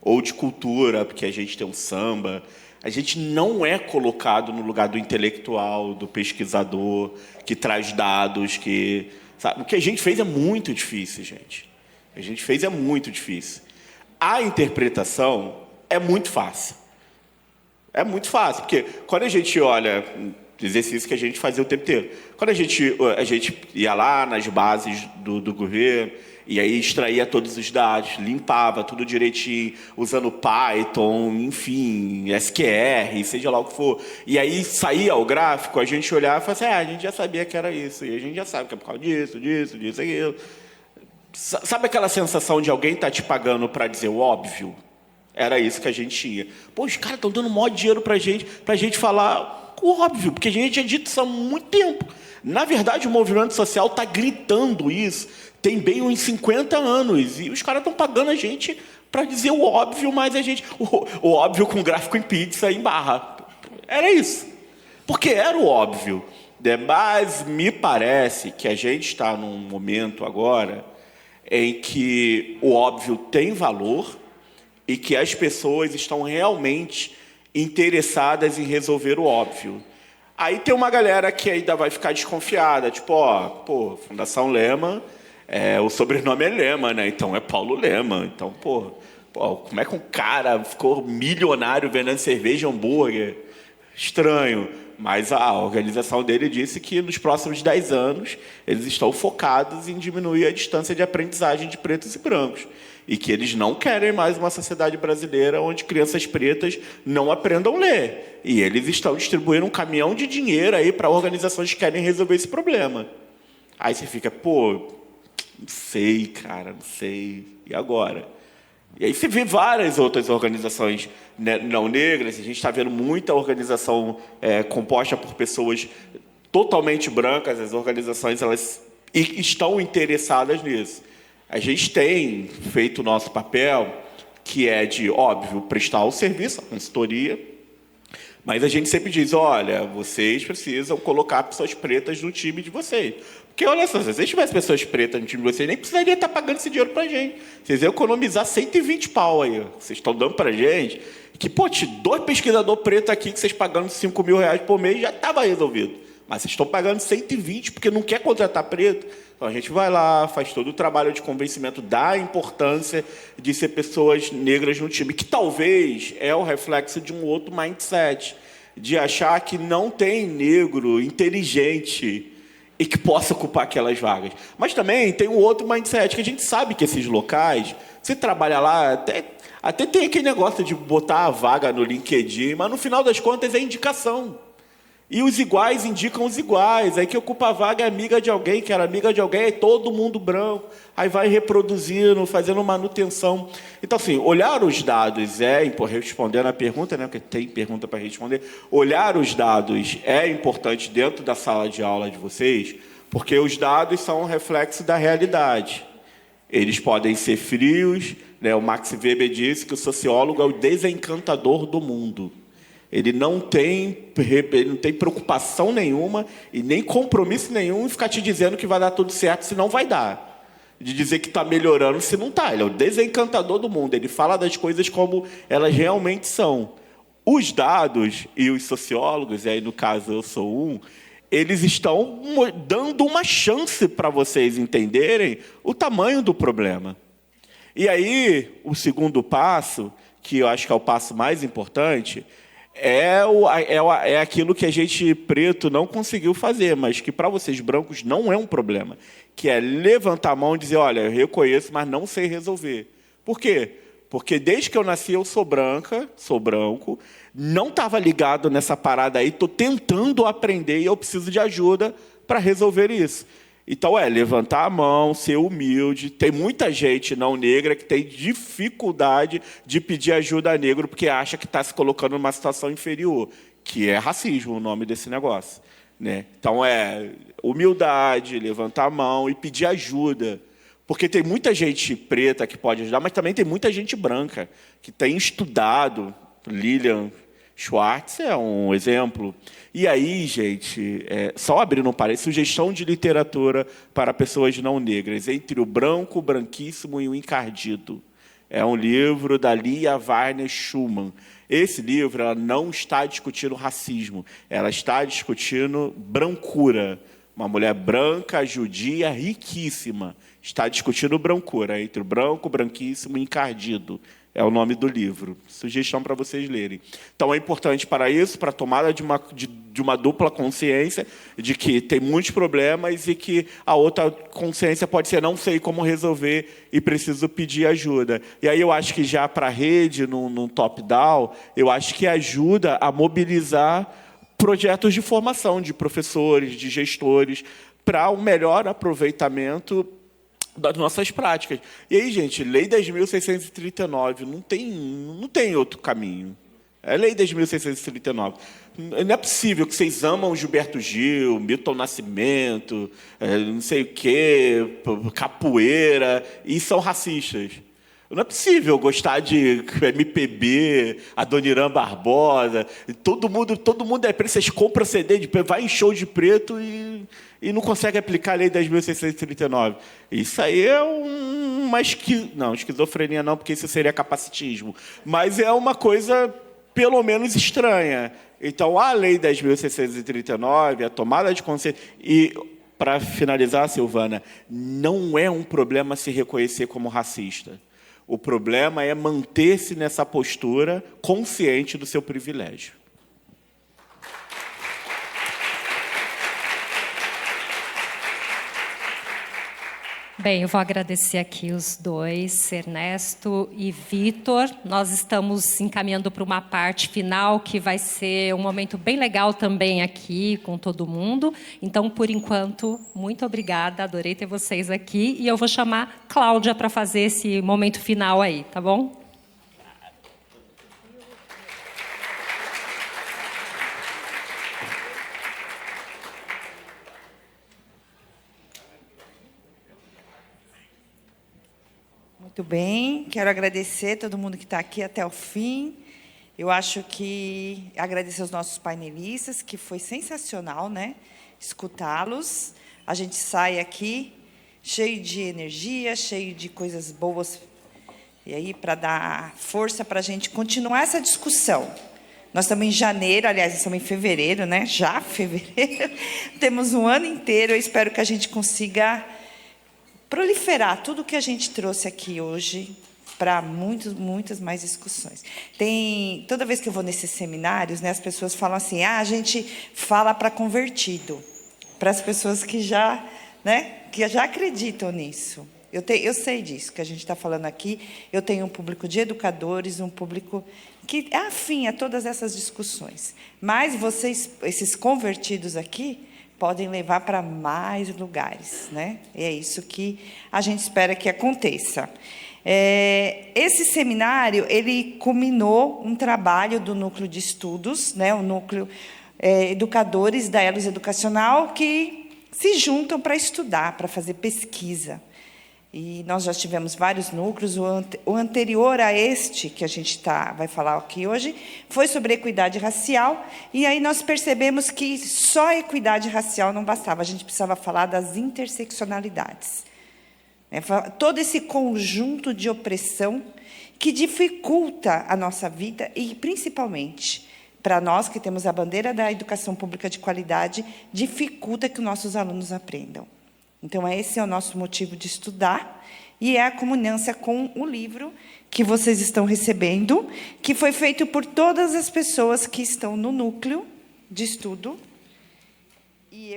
ou de cultura, porque a gente tem um samba. A gente não é colocado no lugar do intelectual, do pesquisador, que traz dados, que... Sabe? O que a gente fez é muito difícil, gente. O que a gente fez é muito difícil. A interpretação é muito fácil. É muito fácil, porque quando a gente olha, exercício que a gente fazia o tempo inteiro, quando a gente ia lá nas bases do governo, e aí extraía todos os dados, limpava tudo direitinho, usando Python, enfim, SQR, seja lá o que for, e aí saía o gráfico, a gente olhava e falava assim, a gente já sabia que era isso, e a gente já sabe que é por causa disso, aquilo. Sabe aquela sensação de alguém estar te pagando para dizer o óbvio? Era isso que a gente tinha. Pô, os caras estão dando maior dinheiro pra gente falar o óbvio, porque a gente já dito isso há muito tempo. Na verdade, o movimento social está gritando isso, tem bem uns 50 anos, e os caras estão pagando a gente para dizer o óbvio, mas a gente... O óbvio com gráfico em pizza em barra. Era isso. Porque era o óbvio. Mas me parece que a gente está num momento agora em que o óbvio tem valor, e que as pessoas estão realmente interessadas em resolver o óbvio. Aí tem uma galera que ainda vai ficar desconfiada, tipo, Fundação Lema, o sobrenome é Lema, né? Então é Paulo Lema. Então, como é que um cara ficou milionário vendendo cerveja e hambúrguer? Estranho. Mas a organização dele disse que nos próximos 10 anos eles estão focados em diminuir a distância de aprendizagem de pretos e brancos. E que eles não querem mais uma sociedade brasileira onde crianças pretas não aprendam a ler. E eles estão distribuindo um caminhão de dinheiro aí para organizações que querem resolver esse problema. Aí você fica, não sei, cara, não sei. E agora? E aí você vê várias outras organizações, né, não negras. A gente está vendo muita organização composta por pessoas totalmente brancas. As organizações elas estão interessadas nisso. A gente tem feito o nosso papel, que é de, óbvio, prestar o serviço, a consultoria, mas a gente sempre diz, olha, vocês precisam colocar pessoas pretas no time de vocês. Porque, olha só, se vocês tivessem pessoas pretas no time de vocês, nem precisaria estar pagando esse dinheiro para a gente. Vocês iam economizar 120 pau aí. Vocês estão dando para a gente que, 2 pesquisadores pretos aqui, que vocês pagando 5 mil reais por mês, já estava resolvido. Mas vocês estão pagando 120 porque não quer contratar preto. Então, a gente vai lá, faz todo o trabalho de convencimento da importância de ser pessoas negras no time, que talvez é o reflexo de um outro mindset, de achar que não tem negro inteligente e que possa ocupar aquelas vagas. Mas também tem um outro mindset, que a gente sabe que esses locais, você trabalha lá, até tem aquele negócio de botar a vaga no LinkedIn, mas no final das contas é indicação. E os iguais indicam os iguais. Aí quem ocupa a vaga é amiga de alguém, que era amiga de alguém, aí todo mundo branco. Aí vai reproduzindo, fazendo manutenção. Então, assim, olhar os dados respondendo a pergunta, né, porque tem pergunta para responder, olhar os dados é importante dentro da sala de aula de vocês, porque os dados são um reflexo da realidade. Eles podem ser frios, né? O Max Weber disse que o sociólogo é o desencantador do mundo. Ele não tem preocupação nenhuma e nem compromisso nenhum em ficar te dizendo que vai dar tudo certo, se não vai dar. De dizer que está melhorando, se não está. Ele é o desencantador do mundo. Ele fala das coisas como elas realmente são. Os dados e os sociólogos, e aí no caso eu sou um, eles estão dando uma chance para vocês entenderem o tamanho do problema. E aí, o segundo passo, que eu acho que é o passo mais importante, é aquilo que a gente preto não conseguiu fazer, mas que para vocês brancos não é um problema, que é levantar a mão e dizer, olha, eu reconheço, mas não sei resolver. Por quê? Porque desde que eu nasci eu sou branca, sou branco, não estava ligado nessa parada aí, estou tentando aprender e eu preciso de ajuda para resolver isso. Então, levantar a mão, ser humilde. Tem muita gente não negra que tem dificuldade de pedir ajuda a negro porque acha que está se colocando numa situação inferior, que é racismo o nome desse negócio, né? Então, humildade, levantar a mão e pedir ajuda. Porque tem muita gente preta que pode ajudar, mas também tem muita gente branca que tem estudado. Lilian Schwartz é um exemplo. E aí, gente, só abrindo um parênteses, sugestão de literatura para pessoas não negras, Entre o Branco, o Branquíssimo e o Encardido. É um livro da Lia Varner Schumann. Esse livro ela não está discutindo racismo, ela está discutindo brancura. Uma mulher branca, judia, riquíssima, está discutindo brancura, Entre o Branco, o Branquíssimo e o Encardido. É o nome do livro. Sugestão para vocês lerem. Então, é importante para isso, para a tomada de uma dupla consciência de que tem muitos problemas e que a outra consciência pode ser não sei como resolver e preciso pedir ajuda. E aí eu acho que já para a rede, num top-down, eu acho que ajuda a mobilizar projetos de formação de professores, de gestores, para um melhor aproveitamento das nossas práticas. E aí, gente, Lei 10.639, não tem outro caminho. É Lei 10.639. Não é possível que vocês amam Gilberto Gil, Milton Nascimento, não sei o quê, capoeira, e são racistas. Não é possível gostar de MPB, Adoniran Barbosa, todo mundo é preto, vocês compram CD de preto, vai em show de preto e não consegue aplicar a Lei 10.639. Isso aí é uma esquizofrenia não, porque isso seria capacitismo. Mas é uma coisa, pelo menos, estranha. Então, a Lei 10.639, a tomada de consciência... E, para finalizar, Silvana, não é um problema se reconhecer como racista. O problema é manter-se nessa postura consciente do seu privilégio. Bem, eu vou agradecer aqui os dois, Ernesto e Vitor. Nós estamos encaminhando para uma parte final, que vai ser um momento bem legal também aqui com todo mundo. Então, por enquanto, muito obrigada, adorei ter vocês aqui. E eu vou chamar Cláudia para fazer esse momento final aí, tá bom? Muito bem, quero agradecer a todo mundo que está aqui até o fim. Eu acho que agradecer aos nossos painelistas, que foi sensacional, né? Escutá-los. A gente sai aqui cheio de energia, cheio de coisas boas, e aí para dar força para a gente continuar essa discussão. Nós estamos em janeiro, aliás, nós estamos em fevereiro, né? Já fevereiro. Temos um ano inteiro. Eu espero que a gente consiga proliferar tudo o que a gente trouxe aqui hoje para muitas mais discussões. Toda vez que eu vou nesses seminários, né, as pessoas falam assim, a gente fala para convertido, para as pessoas que já acreditam nisso. Eu sei disso que a gente está falando aqui. Eu tenho um público de educadores, um público que é afim a todas essas discussões. Mas vocês, esses convertidos aqui, podem levar para mais lugares, né? E é isso que a gente espera que aconteça. Esse seminário, ele culminou um trabalho do Núcleo de Estudos, né? O Núcleo Educadores da Elos Educacional, que se juntam para estudar, para fazer pesquisa. E nós já tivemos vários núcleos. O anterior a este, que a gente vai falar aqui hoje, foi sobre equidade racial. E aí nós percebemos que só a equidade racial não bastava. A gente precisava falar das interseccionalidades. Todo esse conjunto de opressão que dificulta a nossa vida e, principalmente, para nós que temos a bandeira da educação pública de qualidade, dificulta que os nossos alunos aprendam. Então, esse é o nosso motivo de estudar, e é a comunhância com o livro que vocês estão recebendo, que foi feito por todas as pessoas que estão no núcleo de estudo. E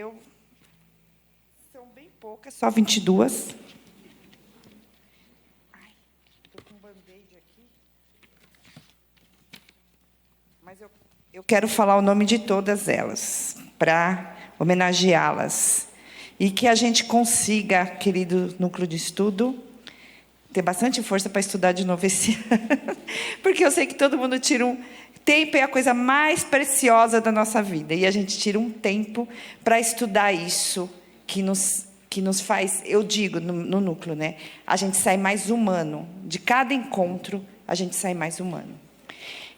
são bem poucas, só 22. Ai, estou com um band-aid aqui. Mas eu quero falar o nome de todas elas, para homenageá-las. E que a gente consiga, querido núcleo de estudo, ter bastante força para estudar de novo esse ano. Porque eu sei que todo mundo tira um tempo, é a coisa mais preciosa da nossa vida. E a gente tira um tempo para estudar isso, que nos faz, eu digo, no núcleo, né? A gente sai mais humano. De cada encontro, a gente sai mais humano.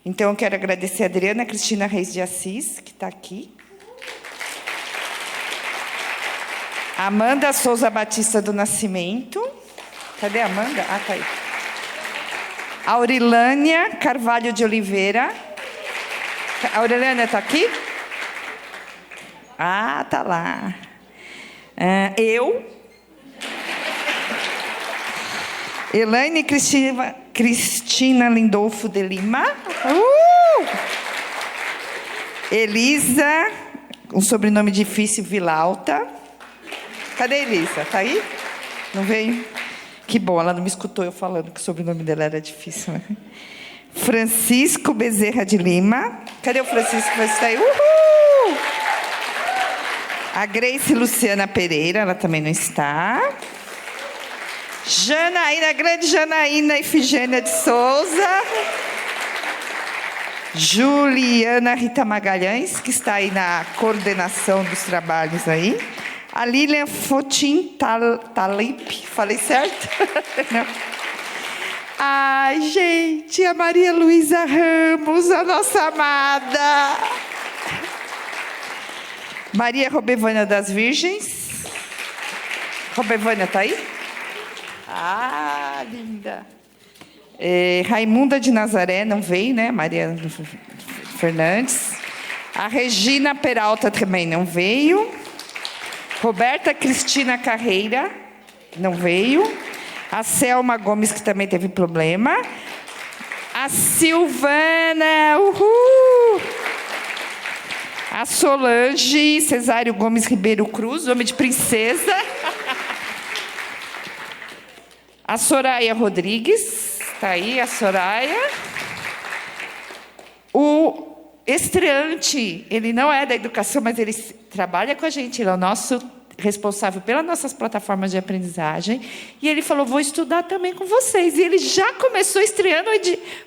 Então, eu quero agradecer a Adriana Cristina Reis de Assis, que está aqui. Amanda Souza Batista do Nascimento. Cadê a Amanda? Ah, está aí. Aurilânia Carvalho de Oliveira. A Aurilânia está aqui? Ah, está lá. Elaine Cristina Lindolfo de Lima. Elisa, um sobrenome difícil, Vilauta. Cadê a Elisa? Está aí? Não veio? Que bom, ela não me escutou eu falando que o sobrenome dela era difícil. Né? Francisco Bezerra de Lima. Cadê o Francisco? Vai estar aí? Uhul! A Grace Luciana Pereira, ela também não está. Janaína, grande Janaína Ifigênia de Souza. Juliana Rita Magalhães, que está aí na coordenação dos trabalhos aí. A Lilian Fotin Talip, falei certo? Não. Ai, gente, a Maria Luísa Ramos, a nossa amada. Maria Robevânia das Virgens. Robevânia está aí? Ah, linda. Raimunda de Nazaré, não veio, né? Maria Fernandes. A Regina Peralta também não veio. Roberta Cristina Carreira, não veio. A Selma Gomes, que também teve problema. A Silvana, uhul! A Solange Cesário Gomes Ribeiro Cruz, nome de princesa. A Soraya Rodrigues, está aí a Soraya. O estreante, ele não é da educação, mas ele trabalha com a gente, ele é o nosso responsável pelas nossas plataformas de aprendizagem, e ele falou, vou estudar também com vocês, e ele já começou estreando,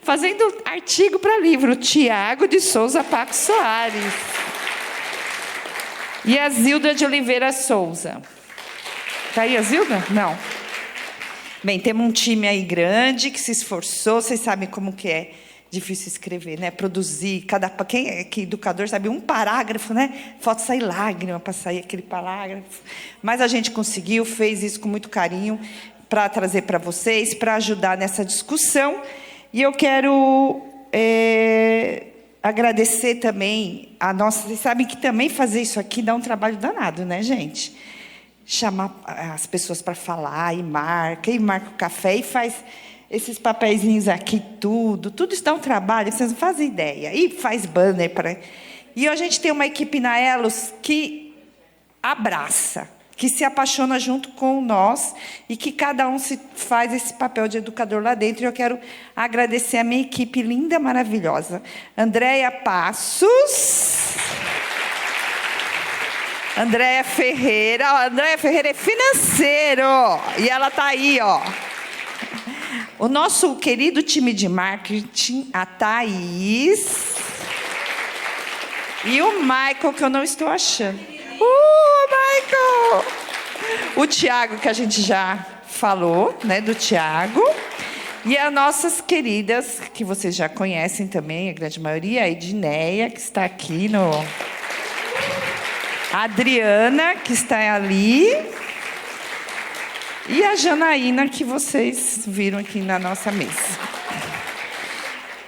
fazendo artigo para livro, Tiago de Souza Paco Soares. E a Zilda de Oliveira Souza. Está aí a Zilda? Não. Bem, temos um time aí grande, que se esforçou, vocês sabem como que é difícil escrever, né? Produzir, quem é que educador sabe, um parágrafo, né? Falta sair lágrima para sair aquele parágrafo. Mas a gente conseguiu, fez isso com muito carinho para trazer para vocês, para ajudar nessa discussão. E eu quero agradecer também a nossa... Vocês sabem que também fazer isso aqui dá um trabalho danado, né, gente? Chamar as pessoas para falar, e marca o café e faz... Esses papeizinhos aqui, tudo isso dá um trabalho, vocês não fazem ideia. E faz banner para... E a gente tem uma equipe na Elos que abraça, que se apaixona junto com nós e que cada um se faz esse papel de educador lá dentro. E eu quero agradecer a minha equipe linda, maravilhosa. Andréia Passos. Andréia Ferreira. Ó, Andréia Ferreira é financeiro. E ela está aí, ó. O nosso querido time de marketing, a Thaís. E o Michael, que eu não estou achando. Michael! O Tiago, que a gente já falou, né, do Tiago. E as nossas queridas, que vocês já conhecem também, a grande maioria, a Edneia, que está aqui no... A Adriana, que está ali... E a Janaína, que vocês viram aqui na nossa mesa.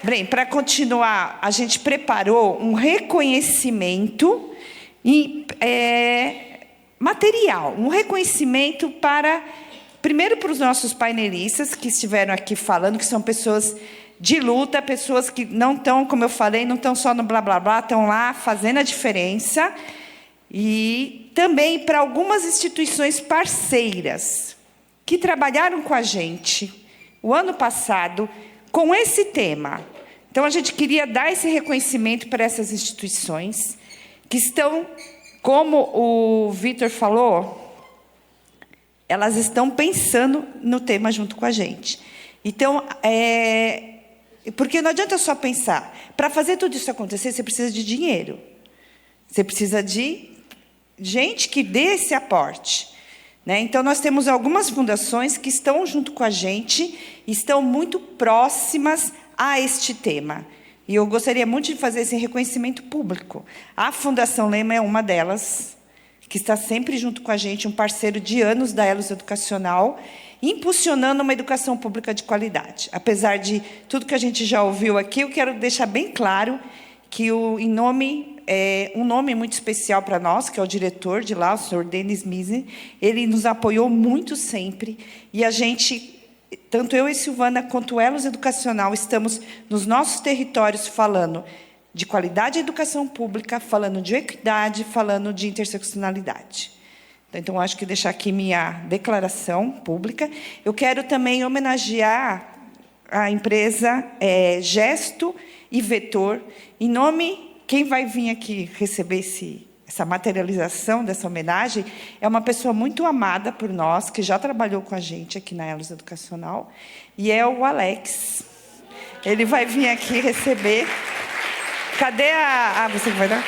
Bem, para continuar, a gente preparou um reconhecimento material, um reconhecimento primeiro para os nossos painelistas que estiveram aqui falando, que são pessoas de luta, pessoas que não estão, como eu falei, não estão só no blá, blá, blá, estão lá fazendo a diferença. E também para algumas instituições parceiras que trabalharam com a gente o ano passado com esse tema. Então, a gente queria dar esse reconhecimento para essas instituições que estão, como o Vitor falou, elas estão pensando no tema junto com a gente. Então, porque não adianta só pensar. Para fazer tudo isso acontecer, você precisa de dinheiro. Você precisa de gente que dê esse aporte. Né? Então, nós temos algumas fundações que estão junto com a gente, estão muito próximas a este tema. E eu gostaria muito de fazer esse reconhecimento público. A Fundação Lema é uma delas, que está sempre junto com a gente, um parceiro de anos da Elos Educacional, impulsionando uma educação pública de qualidade. Apesar de tudo que a gente já ouviu aqui, eu quero deixar bem claro que um nome muito especial para nós, que é o diretor de lá, o senhor Denis Misen, ele nos apoiou muito sempre, e a gente, tanto eu e Silvana, quanto o Elos Educacional, estamos nos nossos territórios falando de qualidade de educação pública, falando de equidade, falando de interseccionalidade. Então, acho que deixar aqui minha declaração pública. Eu quero também homenagear a empresa Gesto e Vetor, em nome, quem vai vir aqui receber essa materialização dessa homenagem, é uma pessoa muito amada por nós, que já trabalhou com a gente aqui na Elos Educacional, e é o Alex. Ele vai vir aqui receber. Cadê você que vai dar?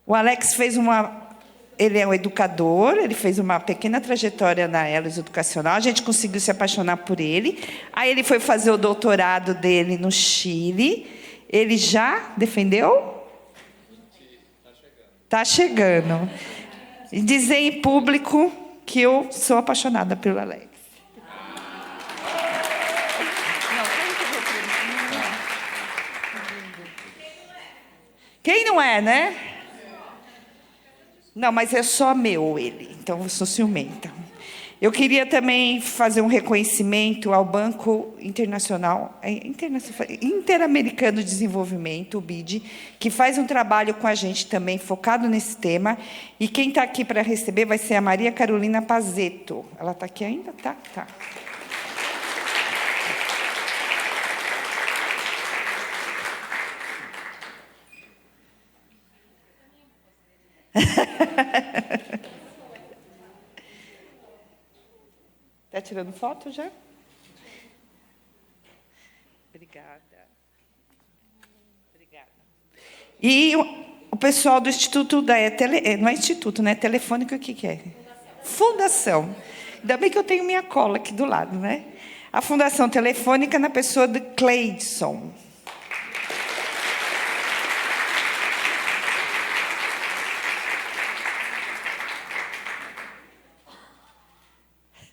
O Alex ele é um educador, ele fez uma pequena trajetória na Elos Educacional, a gente conseguiu se apaixonar por ele. Aí ele foi fazer o doutorado dele no Chile. Ele já defendeu? Está chegando. E dizer em público que eu sou apaixonada pelo Alex. Quem não é, né? Não, mas é só meu ele, então eu sou ciumenta. Eu queria também fazer um reconhecimento ao Banco Interamericano de Desenvolvimento, o BID, que faz um trabalho com a gente também, focado nesse tema. E quem está aqui para receber vai ser a Maria Carolina Pazeto. Ela está aqui ainda? Tá. Está tirando foto já? Obrigada. E o pessoal do Instituto não é Instituto, né? Telefônica, o que é? Fundação. Ainda bem que eu tenho minha cola aqui do lado, né? A Fundação Telefônica na pessoa de Cleidson.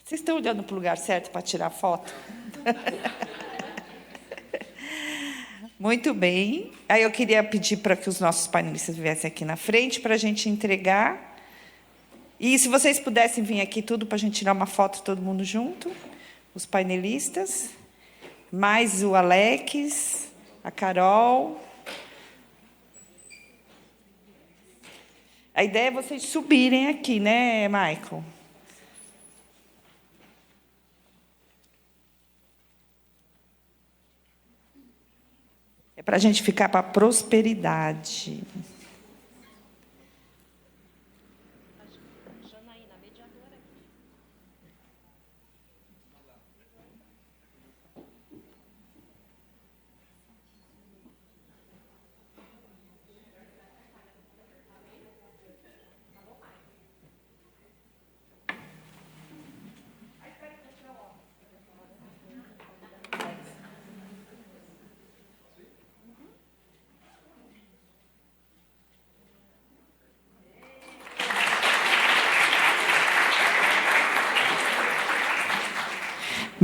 Vocês estão olhando para o lugar certo para tirar foto? Muito bem. Aí eu queria pedir para que os nossos painelistas viessem aqui na frente para a gente entregar. E se vocês pudessem vir aqui tudo para a gente tirar uma foto todo mundo junto, os painelistas, mais o Alex, a Carol. A ideia é vocês subirem aqui, né, Michael? É para a gente ficar para a prosperidade.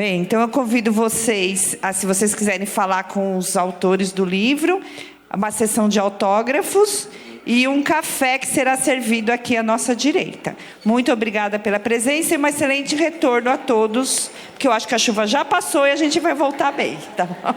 Bem, então eu convido vocês, se vocês quiserem falar com os autores do livro, uma sessão de autógrafos e um café que será servido aqui à nossa direita. Muito obrigada pela presença e um excelente retorno a todos, porque eu acho que a chuva já passou e a gente vai voltar bem, tá bom?